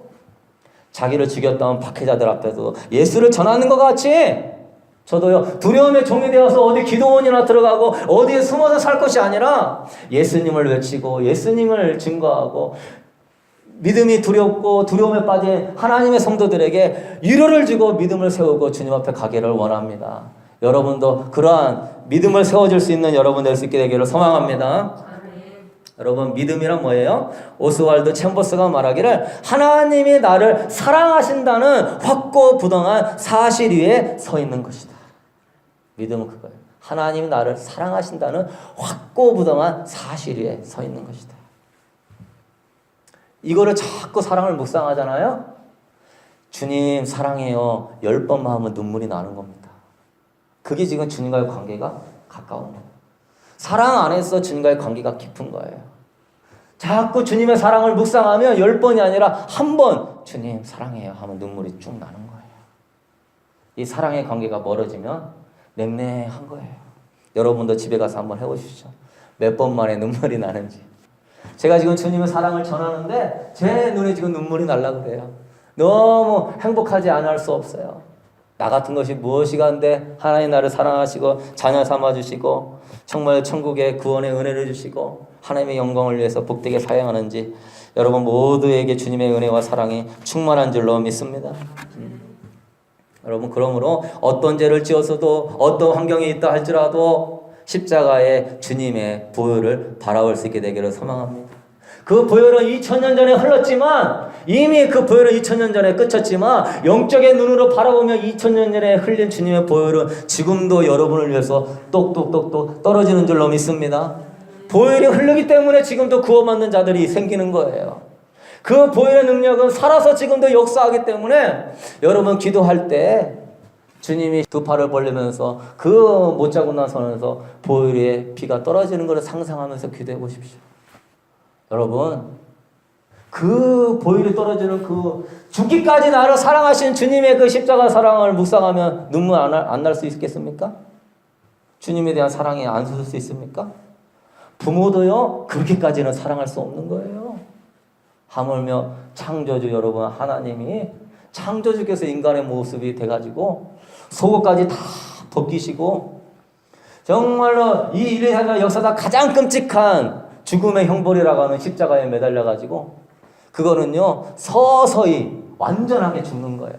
자기를 죽였던 박해자들 앞에서 예수를 전하는 것 같이 저도요, 두려움의 종이 되어서 어디 기도원이나 들어가고 어디에 숨어서 살 것이 아니라 예수님을 외치고 예수님을 증거하고 믿음이 두렵고 두려움에 빠진 하나님의 성도들에게 위로를 주고 믿음을 세우고 주님 앞에 가기를 원합니다. 여러분도 그러한 믿음을 세워줄 수 있는 여러분 될 수 있게 되기를 소망합니다. 여러분, 믿음이란 뭐예요? 오스왈드 챔버스가 말하기를 하나님이 나를 사랑하신다는 확고부동한 사실 위에 서 있는 것이다. 믿음은 그거예요. 하나님이 나를 사랑하신다는 확고부동한 사실 위에 서 있는 것이다. 이거를 자꾸 사랑을 묵상하잖아요. 주님 사랑해요. 10번만 하면 눈물이 나는 겁니다. 그게 지금 주님과의 관계가 가까운 거예요. 사랑 안에서 주님과의 관계가 깊은 거예요. 자꾸 주님의 사랑을 묵상하면 10번이 아니라 한 번 주님 사랑해요 하면 눈물이 쭉 나는 거예요. 이 사랑의 관계가 멀어지면 냉랭한 거예요. 여러분도 집에 가서 한번 해보십시오. 몇 번 만에 눈물이 나는지. 제가 지금 주님의 사랑을 전하는데 제 눈에 지금 눈물이 날라 그래요. 너무 행복하지 않을 수 없어요. 나 같은 것이 무엇이간데 하나님 나를 사랑하시고 자녀 삼아주시고 정말 천국의 구원의 은혜를 주시고 하나님의 영광을 위해서 복되게 사용하는지 여러분 모두에게 주님의 은혜와 사랑이 충만한 줄로 믿습니다. 여러분, 그러므로 어떤 죄를 지어서도 어떤 환경에 있다 할지라도 십자가의 주님의 보혈을 바라볼 수 있게 되기를 소망합니다. 그 보혈은 2000년 전에 흘렀지만 이미 그 보혈은 2000년 전에 끝쳤지만 영적의 눈으로 바라보면 2000년 전에 흘린 주님의 보혈은 지금도 여러분을 위해서 똑똑똑똑 떨어지는 줄로 믿습니다. 보혈이 흐르기 때문에 지금도 구원받는 자들이 생기는 거예요. 그 보혈의 능력은 살아서 지금도 역사하기 때문에 여러분 기도할 때 주님이 두 팔을 벌리면서 그 못자국난 선에서 보혈의 피가 떨어지는 것을 상상하면서 기도해 보십시오. 여러분, 그 보혈이 떨어지는 그 죽기까지 나를 사랑하신 주님의 그 십자가 사랑을 묵상하면 눈물 안 날 수 있겠습니까? 주님에 대한 사랑이 안 솟을 수 있습니까? 부모도요, 그렇게까지는 사랑할 수 없는 거예요. 하물며 창조주 여러분 하나님이 창조주께서 인간의 모습이 돼가지고 속옷까지 다 벗기시고 정말로 이 인류 역사상 가장 끔찍한 죽음의 형벌이라고 하는 십자가에 매달려가지고 그거는요 서서히 완전하게 죽는 거예요.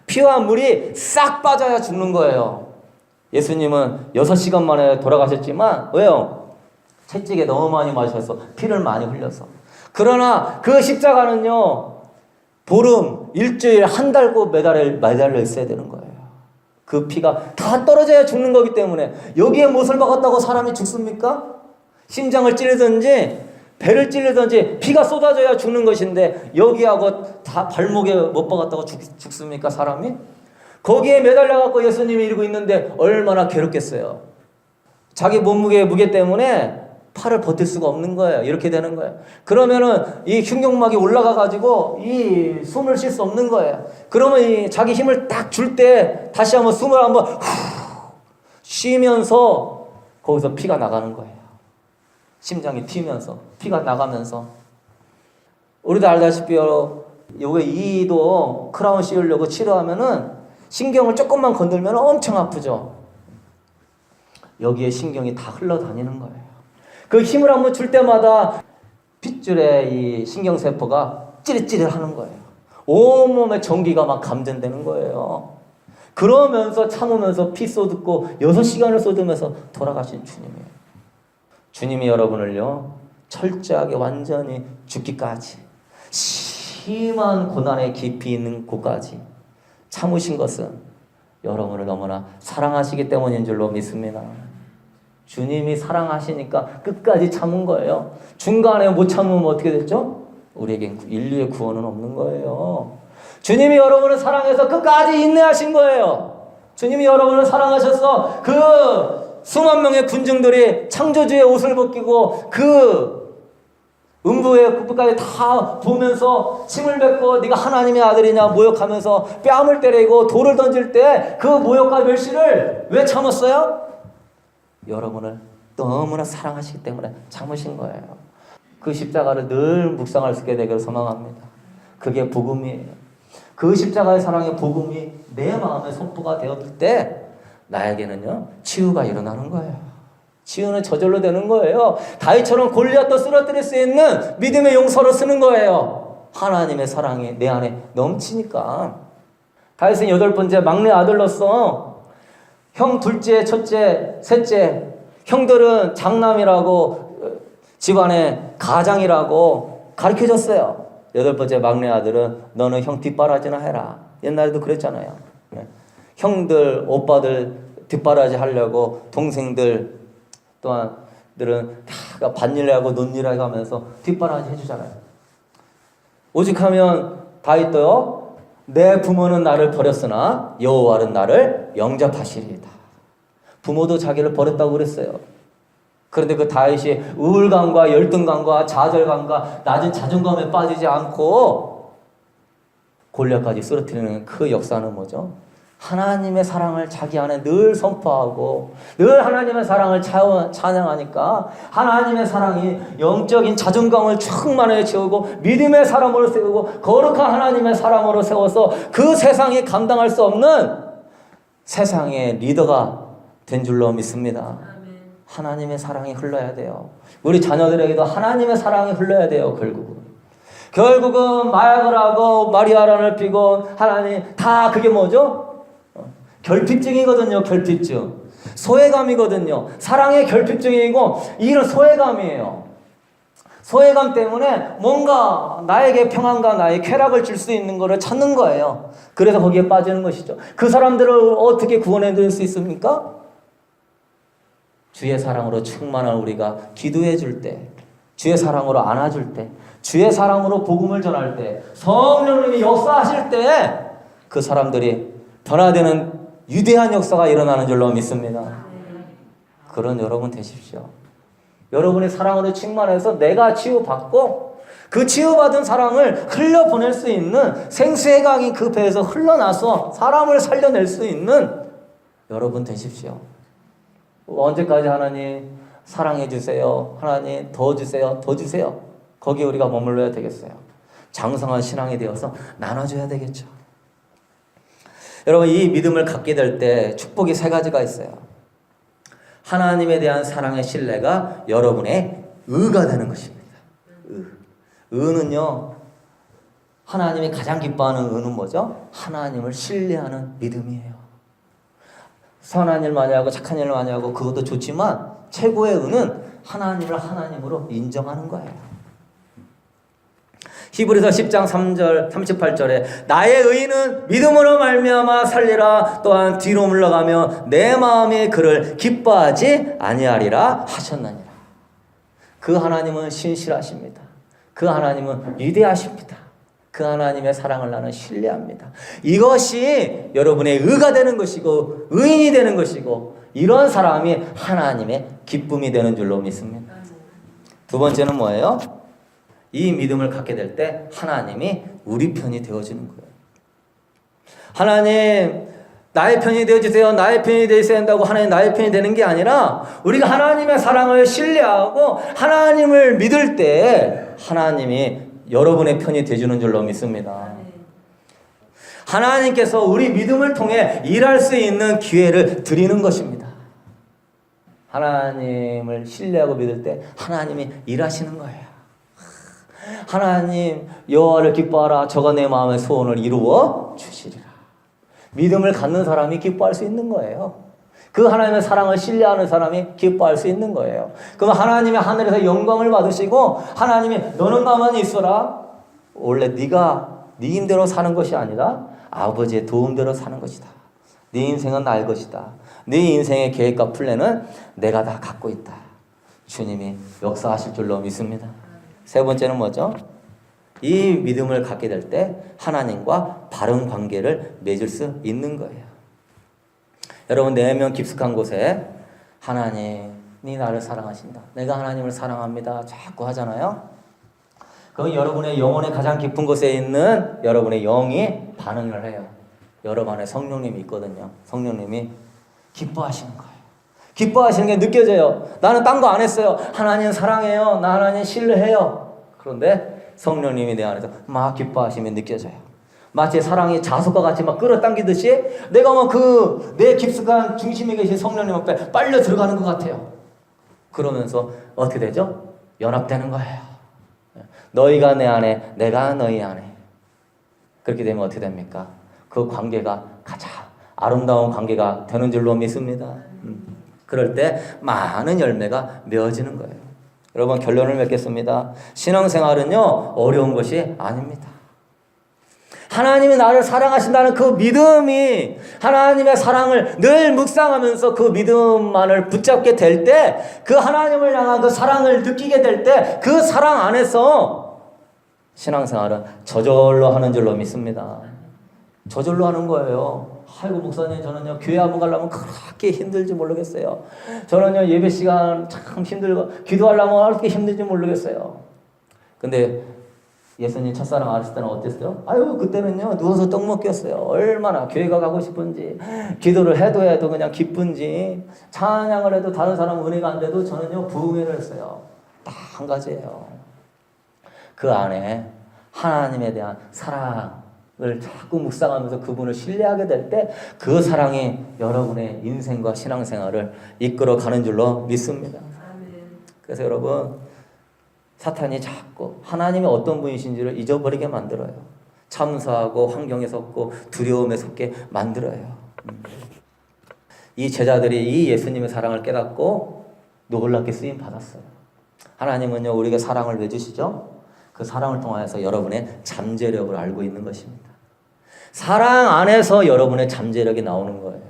피와 물이 싹 빠져야 죽는 거예요. 예수님은 6시간 만에 돌아가셨지만 왜요? 채찍에 너무 많이 맞으셔서 피를 많이 흘려서. 그러나 그 십자가는요 보름, 일주일, 한 달고 매달려 있어야 되는 거예요. 그 피가 다 떨어져야 죽는 거기 때문에 여기에 못을 박았다고 사람이 죽습니까? 심장을 찌르든지 배를 찌르든지 피가 쏟아져야 죽는 것인데 여기하고 다 발목에 못 박았다고 죽습니까 사람이? 거기에 매달려갖고 예수님이 이러고 있는데 얼마나 괴롭겠어요. 자기 몸무게 무게 때문에 팔을 버틸 수가 없는 거예요. 이렇게 되는 거예요. 그러면은 이 흉경막이 올라가가지고 이 숨을 쉴 수 없는 거예요. 그러면 이 자기 힘을 딱 줄 때 다시 한번 숨을 한번 쉬면서 거기서 피가 나가는 거예요. 심장이 튀면서 피가 나가면서 우리도 알다시피 요게 이도 크라운 씌우려고 치료하면은 신경을 조금만 건들면 엄청 아프죠. 여기에 신경이 다 흘러다니는 거예요. 그 힘을 한번 줄 때마다 핏줄의 이 신경세포가 찌릿찌릿 하는 거예요. 온몸에 전기가 막 감전되는 거예요. 그러면서 참으면서 피 쏟고 6시간을 쏟으면서 돌아가신 주님이에요. 주님이 여러분을요, 철저하게 완전히 죽기까지 심한 고난의 깊이 있는 곳까지 참으신 것은 여러분을 너무나 사랑하시기 때문인 줄로 믿습니다. 주님이 사랑하시니까 끝까지 참은 거예요. 중간에 못 참으면 어떻게 됐죠? 우리에게 인류의 구원은 없는 거예요. 주님이 여러분을 사랑해서 끝까지 인내하신 거예요. 주님이 여러분을 사랑하셔서 그 수만 명의 군중들이 창조주의 옷을 벗기고 그 음부의 끝까지 다 보면서 침을 뱉고 네가 하나님의 아들이냐 모욕하면서 뺨을 때리고 돌을 던질 때 그 모욕과 멸시를 왜 참았어요? 여러분을 너무나 사랑하시기 때문에 참으신 거예요. 그 십자가를 늘 묵상할 수 있게 되기를 소망합니다. 그게 복음이에요. 그 십자가의 사랑의 복음이 내 마음에 선포가 되었을 때 나에게는요 치유가 일어나는 거예요. 치유는 저절로 되는 거예요. 다윗처럼 골리앗도 쓰러뜨릴 수 있는 믿음의 용서로 쓰는 거예요. 하나님의 사랑이 내 안에 넘치니까. 다윗은 8번째 막내 아들로서 형 둘째, 첫째, 셋째 형들은 장남이라고 집안의 가장이라고 가르쳐줬어요. 8번째 막내 아들은 너는 형 뒷바라지나 해라. 옛날에도 그랬잖아요. 형들, 오빠들 뒷바라지 하려고 동생들 또한들은 다 밭일하고 논일하고 하면서 뒷바라지 해주잖아요. 오직하면 다윗도요. 내 부모는 나를 버렸으나 여호와는 나를 영접하시리이다. 부모도 자기를 버렸다고 그랬어요. 그런데 그 다윗이 우울감과 열등감과 좌절감과 낮은 자존감에 빠지지 않고 골리앗까지 쓰러뜨리는 그 역사는 뭐죠? 하나님의 사랑을 자기 안에 늘 선포하고 늘 하나님의 사랑을 찬양하니까 하나님의 사랑이 영적인 자존감을 충만하게 채우고 믿음의 사람으로 세우고 거룩한 하나님의 사람으로 세워서 그 세상이 감당할 수 없는 세상의 리더가 된 줄로 믿습니다. 하나님의 사랑이 흘러야 돼요. 우리 자녀들에게도 하나님의 사랑이 흘러야 돼요. 결국은 마약을 하고 마리아란을 피고 하나님 다 그게 뭐죠? 결핍증이거든요. 결핍증. 소외감이거든요. 사랑의 결핍증이고 이런 소외감이에요. 소외감 때문에 뭔가 나에게 평안과 나의 쾌락을 줄 수 있는 것을 찾는 거예요. 그래서 거기에 빠지는 것이죠. 그 사람들을 어떻게 구원해 드릴 수 있습니까? 주의 사랑으로 충만한 우리가 기도해 줄 때, 주의 사랑으로 안아줄 때, 주의 사랑으로 복음을 전할 때, 성령님이 역사하실 때 그 사람들이 변화되는 위대한 역사가 일어나는 줄로 믿습니다. 그런 여러분 되십시오. 여러분의 사랑으로 충만해서 내가 치유받고 그 치유받은 사랑을 흘려보낼 수 있는 생수의 강이 그 배에서 흘러나서 사람을 살려낼 수 있는 여러분 되십시오. 언제까지 하나님 사랑해 주세요. 하나님 더 주세요. 더 주세요. 거기에 우리가 머물러야 되겠어요. 장성한 신앙이 되어서 나눠줘야 되겠죠. 여러분 이 믿음을 갖게 될 때 축복이 3가지가 있어요. 하나님에 대한 사랑의 신뢰가 여러분의 의가 되는 것입니다. 의는요. 하나님이 가장 기뻐하는 의는 뭐죠? 하나님을 신뢰하는 믿음이에요. 선한 일 많이 하고 착한 일 많이 하고 그것도 좋지만 최고의 의는 하나님을 하나님으로 인정하는 거예요. 히브리서 10장 3절 38절에 나의 의인은 믿음으로 말미암아 살리라. 또한 뒤로 물러가며 내 마음이 그를 기뻐하지 아니하리라 하셨느니라. 그 하나님은 신실하십니다. 그 하나님은 위대하십니다. 그 하나님의 사랑을 나는 신뢰합니다. 이것이 여러분의 의가 되는 것이고 의인이 되는 것이고 이런 사람이 하나님의 기쁨이 되는 줄로 믿습니다. 2번째는 뭐예요? 이 믿음을 갖게 될 때 하나님이 우리 편이 되어주는 거예요. 하나님 나의 편이 되어주세요. 나의 편이 되어야 한다고 하나님 나의 편이 되는 게 아니라 우리가 하나님의 사랑을 신뢰하고 하나님을 믿을 때 하나님이 여러분의 편이 되주는 줄로 믿습니다. 하나님께서 우리 믿음을 통해 일할 수 있는 기회를 드리는 것입니다. 하나님을 신뢰하고 믿을 때 하나님이 일하시는 거예요. 하나님 여호와를 기뻐하라. 저가 내 마음의 소원을 이루어 주시리라. 믿음을 갖는 사람이 기뻐할 수 있는 거예요. 그 하나님의 사랑을 신뢰하는 사람이 기뻐할 수 있는 거예요. 그럼 하나님의 하늘에서 영광을 받으시고 하나님이 너는 가만히 있어라. 원래 네가 네 힘대로 사는 것이 아니라 아버지의 도움대로 사는 것이다. 네 인생은 나의 것이다. 네 인생의 계획과 플랜은 내가 다 갖고 있다. 주님이 역사하실 줄로 믿습니다. 세 번째는 뭐죠? 이 믿음을 갖게 될 때 하나님과 바른 관계를 맺을 수 있는 거예요. 여러분 내면 깊숙한 곳에 하나님이 나를 사랑하신다. 내가 하나님을 사랑합니다. 자꾸 하잖아요. 그건 여러분의 영혼의 가장 깊은 곳에 있는 여러분의 영이 반응을 해요. 여러분 안에 성령님이 있거든요. 성령님이 기뻐하시는 거예요. 기뻐하시는 게 느껴져요. 나는 딴 거 안 했어요. 하나님 사랑해요. 나 하나님 신뢰해요. 그런데 성령님이 내 안에서 막 기뻐하시면 느껴져요. 마치 사랑이 자석과 같이 막 끌어당기듯이 내가 막 그 내 깊숙한 중심에 계신 성령님 앞에 빨려 들어가는 것 같아요. 그러면서 어떻게 되죠? 연합되는 거예요. 너희가 내 안에, 내가 너희 안에. 그렇게 되면 어떻게 됩니까? 그 관계가 가장 아름다운 관계가 되는 줄로 믿습니다. 그럴 때 많은 열매가 맺어지는 거예요. 여러분 결론을 맺겠습니다. 신앙생활은요 어려운 것이 아닙니다. 하나님이 나를 사랑하신다는 그 믿음이 하나님의 사랑을 늘 묵상하면서 그 믿음만을 붙잡게 될 때 그 하나님을 향한 그 사랑을 느끼게 될 때 그 사랑 안에서 신앙생활은 저절로 하는 줄로 믿습니다. 저절로 하는 거예요. 아이고 목사님 저는요 교회 한번 가려면 그렇게 힘들지 모르겠어요. 저는요 예배 시간 참 힘들고 기도하려면 그렇게 힘들지 모르겠어요. 근데 예수님 첫사랑 알았을 때는 어땠어요? 아유 그때는요 누워서 떡 먹겠어요. 얼마나 교회가 가고 싶은지 기도를 해도 그냥 기쁜지 찬양을 해도 다른 사람 은혜가 안 돼도 저는요 부흥회를 했어요. 딱 한 가지예요. 그 안에 하나님에 대한 사랑을 자꾸 묵상하면서 그분을 신뢰하게 될 때 그 사랑이 여러분의 인생과 신앙생활을 이끌어 가는 줄로 믿습니다. 그래서 여러분 사탄이 자꾸 하나님이 어떤 분이신지를 잊어버리게 만들어요. 참사하고 환경에 섰고 두려움에 섰게 만들어요. 이 제자들이 이 예수님의 사랑을 깨닫고 놀랍게 쓰임 받았어요. 하나님은요 우리에게 사랑을 왜 주시죠? 그 사랑을 통하여서 여러분의 잠재력을 알고 있는 것입니다. 사랑 안에서 여러분의 잠재력이 나오는 거예요.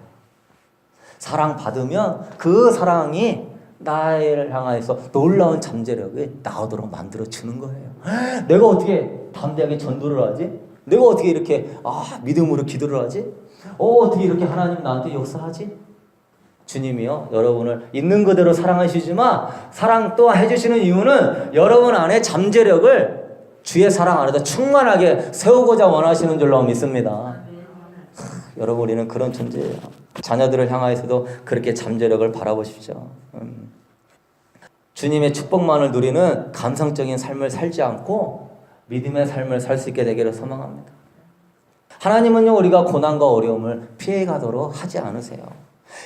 사랑 받으면 그 사랑이 나를 향해서 놀라운 잠재력이 나오도록 만들어주는 거예요. 내가 어떻게 담대하게 전도를 하지? 내가 어떻게 이렇게 믿음으로 기도를 하지? 어떻게 이렇게 하나님 나한테 역사하지? 주님이요 여러분을 있는 그대로 사랑하시지만 사랑 또한 해주시는 이유는 여러분 안에 잠재력을 주의 사랑 안에서 충만하게 세우고자 원하시는 줄로 믿습니다. 여러분 우리는 그런 존재예요. 자녀들을 향하여서도 그렇게 잠재력을 바라보십시오. 주님의 축복만을 누리는 감성적인 삶을 살지 않고 믿음의 삶을 살 수 있게 되기를 소망합니다. 하나님은요 우리가 고난과 어려움을 피해가도록 하지 않으세요.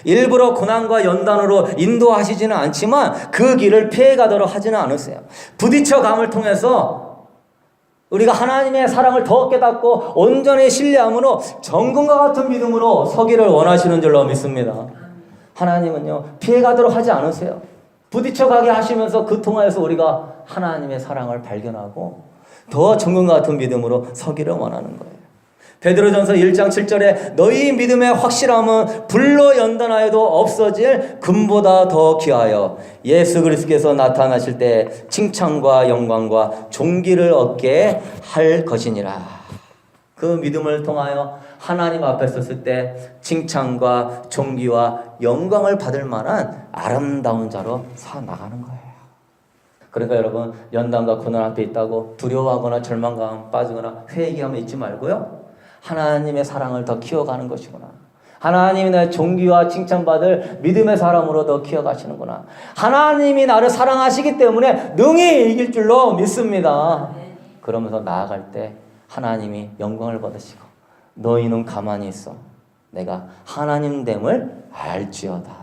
일부러 고난과 연단으로 인도하시지는 않지만 그 길을 피해가도록 하지는 않으세요. 부딪혀감을 통해서 우리가 하나님의 사랑을 더 깨닫고 온전히 신뢰함으로 정금과 같은 믿음으로 서기를 원하시는 줄로 믿습니다. 하나님은요 피해가도록 하지 않으세요. 부딪혀가게 하시면서 그 통하여서 우리가 하나님의 사랑을 발견하고 더 정금과 같은 믿음으로 서기를 원하는 거예요. 베드로전서 1장 7절에 너희 믿음의 확실함은 불로 연단하여도 없어질 금보다 더 귀하여 예수 그리스도께서 나타나실 때 칭찬과 영광과 존귀를 얻게 할 것이니라. 그 믿음을 통하여 하나님 앞에 섰을 때 칭찬과 존귀와 영광을 받을 만한 아름다운 자로 살아나가는 거예요. 그러니까 여러분 연단과 고난 앞에 있다고 두려워하거나 절망감 빠지거나 회개하면 잊지 말고요. 하나님의 사랑을 더 키워가는 것이구나. 하나님이 나의 존귀와 칭찬받을 믿음의 사람으로 더 키워가시는구나. 하나님이 나를 사랑하시기 때문에 능히 이길 줄로 믿습니다. 그러면서 나아갈 때 하나님이 영광을 받으시고 너희는 가만히 있어. 내가 하나님됨을 알지어다.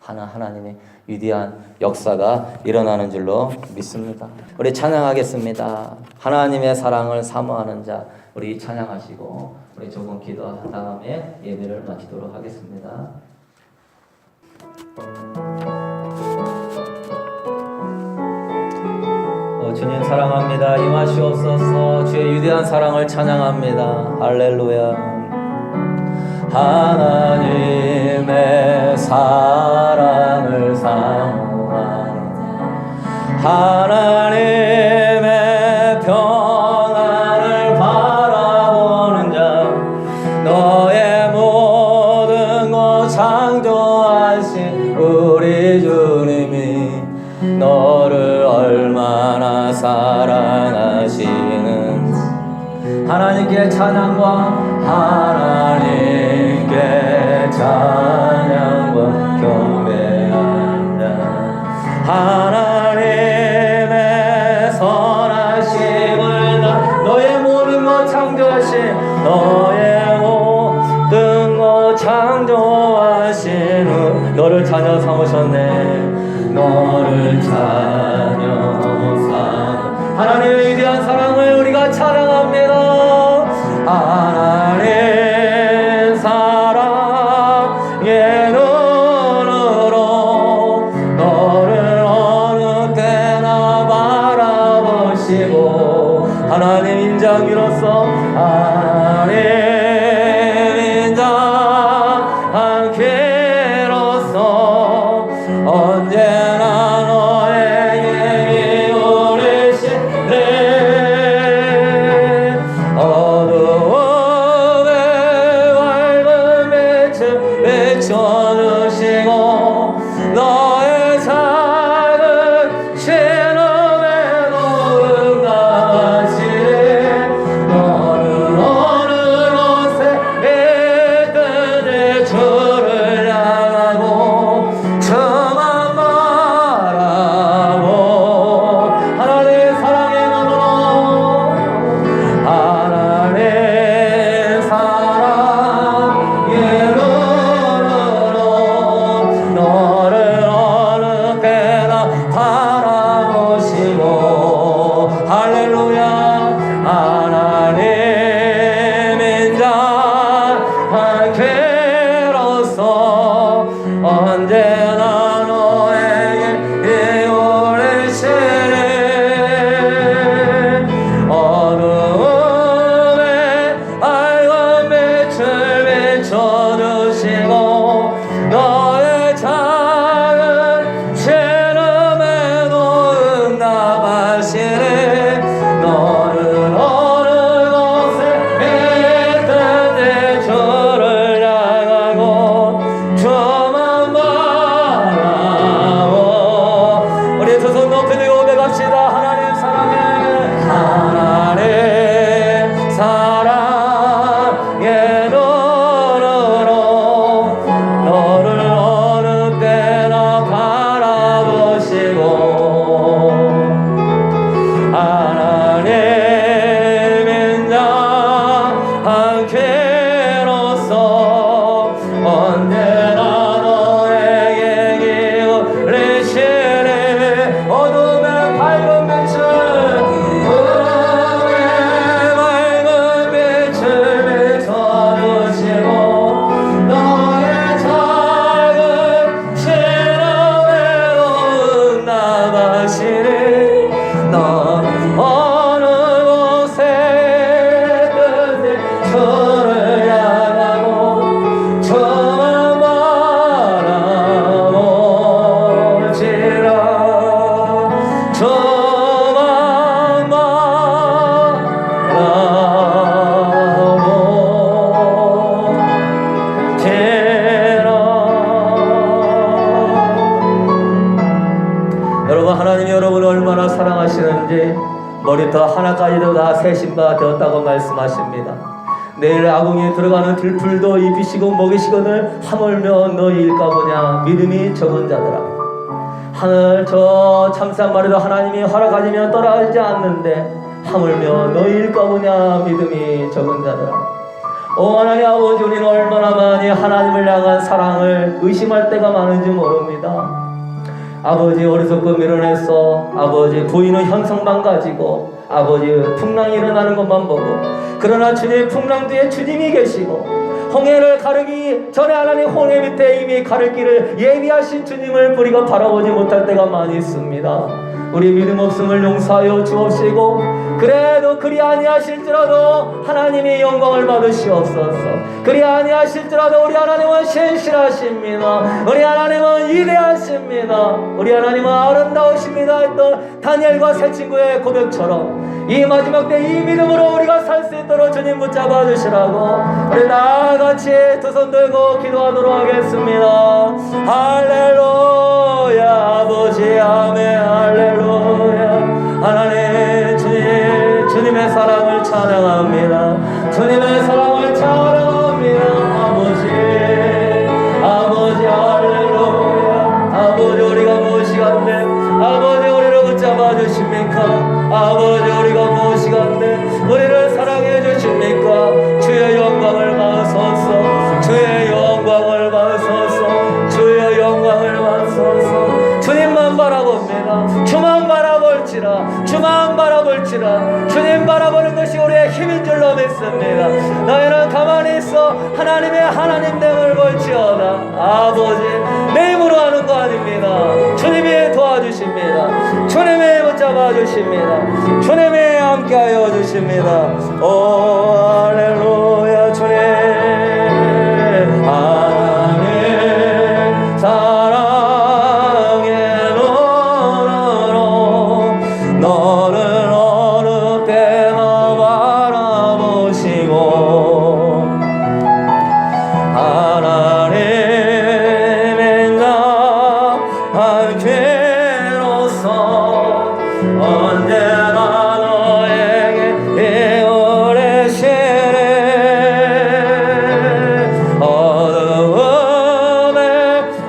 하나님의 위대한 역사가 일어나는 줄로 믿습니다. 우리 찬양하겠습니다. 하나님의 사랑을 사모하는 자, 우리 찬양하시고 우리 조금 기도한 다음에 예배를 마치도록 하겠습니다. 주님 사랑합니다. 임하시옵소서. 주의 위대한 사랑을 찬양합니다. 할렐루야. 하나님의 사랑을 사모하는 하나님의 평안을 바라보는 자, 너의 모든 것 창조하신 우리 주님이 너를 얼마나 사랑하시는 하나님께 찬양과 하나님께 찬양과 경배한다. 하나님의 선하심을 너의 모든 것 창조하신 너의 모든 것 창조하신 너를 자녀 삼으셨네. 너를 자녀 삼 하나님의 위대한 사랑을 우리가 찬양합니다. 하나님 사랑의 눈으로 너를 어느 때나 바라보시고 하나님 인자함으로써 하나님 인자함으로써 언제나 너에게 이루시네. 어두움에 밝은 빛을 비춰주시고 너의 작은 신음에도 응답하시네. 너는 어느 곳에 있든지 주를 향하고 저만 바라보 하나님 사랑의 눈으로 하나님 사랑의 눈으로 너를 어느 때나 바라보시고 할렐루야. 하나님 인자함으로써 언제나 너에게 이루시네. 어두움에 밝은 빛을 비춰주시고 너의 작은 신음에도 응답하시네. 너는 어느 곳에 있든지 주를 향하고 주만 바라보 우리 두 손 높이 들고 고백합시다. 하나님 사랑해 하나님 사랑의 눈으로 너를 어느 때나 바라보시고 하나님 인자함으로써 언제나 너에게 기울이시네. 어둠의 밝은 빛을 어둠의 밝은 빛을 비춰주시고 너의 작은 신음에도 응답하시네. 너는 어느 곳에 있든지 주를 향하고 저만 바라보지라. 저만 바라보지라. 여러분 하나님이 여러분을 얼마나 사랑하시는지 머리부터 하나까지도 다 세심바 되었다고 말씀하십니다. 내일 아궁이에 들어가는 들풀도 입히시고 먹이시거늘 하물며 너희일까 보냐. 믿음이 적은 자들아, 하늘 저 참새 한 마리도 하나님이 허락하시면 떠나가지 않는데 하물며 너희일까 보냐 믿음이 적은 자들아. 오 하나님 아버지, 우리는 얼마나 많이 하나님을 향한 사랑을 의심할 때가 많은지 모릅니다. 아버지, 어리석고 미련해서 아버지 보이는 현상만 가지고 아버지 풍랑이 일어나는 것만 보고, 그러나 주님 풍랑 뒤에 주님이 계시고 홍해를 가르기 전에 하나님 홍해 밑에 이미 가를 길을 예비하신 주님을 우리가 바라보지 못할 때가 많이 있습니다. 우리 믿음 없음을 용서하여 주옵시고, 그래도 그리 아니하실지라도 하나님이 영광을 받으시옵소서. 그리 아니하실지라도 우리 하나님은 신실하십니다. 우리 하나님은 위대하십니다. 우리 하나님은 아름다우십니다 했던 다니엘과 세 친구의 고백처럼 이 마지막 때 이 믿음으로 우리가 살 수 있도록 주님 붙잡아 주시라고 우리 다 같이 두 손 들고 기도하도록 하겠습니다. 할렐루야. 아버지 아멘. 할렐루야. 하나님 주님의 사랑을 찬양합니다. 주님의 사랑을 찬양합니다. 아버지 할렐루야. 아버지 우리가 무엇이간데 아버지 우리를 붙잡아 주십니까? 아버지 우리가 무엇이간데 우리를 사랑해 주십니까? 주의 영광을 받으소서. 주의 영광을 받으소서. 주의 영광을 받으소서. 주님만 바라봅니다. 주만 바라볼지라. 주만 바라볼지라. 주님 바라보는 것이 우리의 힘인 줄로 믿습니다. 너희는 가만히 있어 하나님의 하나님됨을 볼지어다. 아버지 내 힘으로 하는 거 아닙니다. 주님이 도와주십니다. 주님이 붙잡아 주십니다. 주님이 함께하여 주십니다. 오 할렐루야. 주님 하나님 사랑의 눈으로 너를 어느 때나 바라보시고 하나님의 나 함께로서 언제나 너에게 이오래시네. 어두움에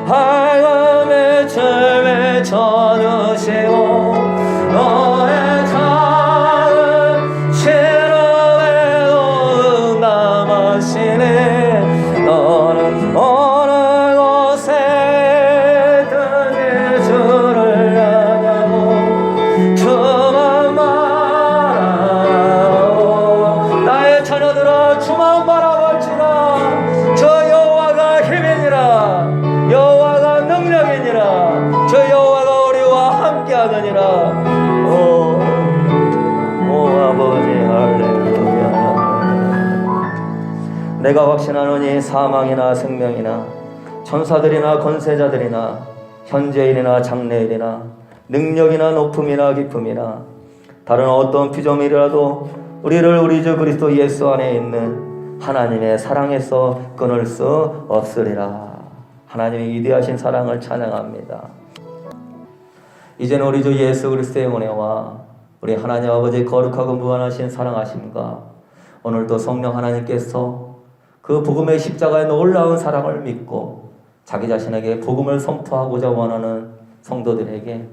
밝음에 춤에 쳐주시고 너의 작은 시름에도 응답하시네. 너는 어느 곳에 등에 주를 향하고 주만 바라고 나의 자녀들아 주만 바라볼지라. 저 여호와가 힘이니라. 여호와가 능력이니라. 저 여호와가 우리와 함께하느니라. 오 아버지 할렐루야. 내가 확신하노니 사망이나 생명이나 천사들이나 권세자들이나 현재일이나 장래일이나 능력이나 높음이나 깊음이나 다른 어떤 피조물이라도 우리를 우리 주 그리스도 예수 안에 있는 하나님의 사랑에서 끊을 수 없으리라. 하나님의 위대하신 사랑을 찬양합니다. 이제는 우리 주 예수 그리스도의 은혜와 우리 하나님 아버지의 거룩하고 무한하신 사랑하심과 오늘도 성령 하나님께서 그 복음의 십자가의 놀라운 사랑을 믿고 자기 자신에게 복음을 선포하고자 원하는 성도들에게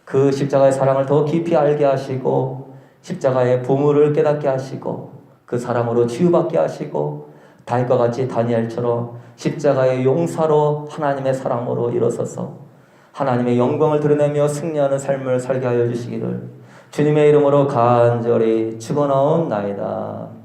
그 십자가의 사랑을 더 깊이 알게 하시고 십자가의 보물을 깨닫게 하시고 그 사랑으로 치유받게 하시고 다윗과 같이 다니엘처럼 십자가의 용사로 하나님의 사랑으로 일어서서 하나님의 영광을 드러내며 승리하는 삶을 살게 하여 주시기를 주님의 이름으로 간절히 축원하옵나이다.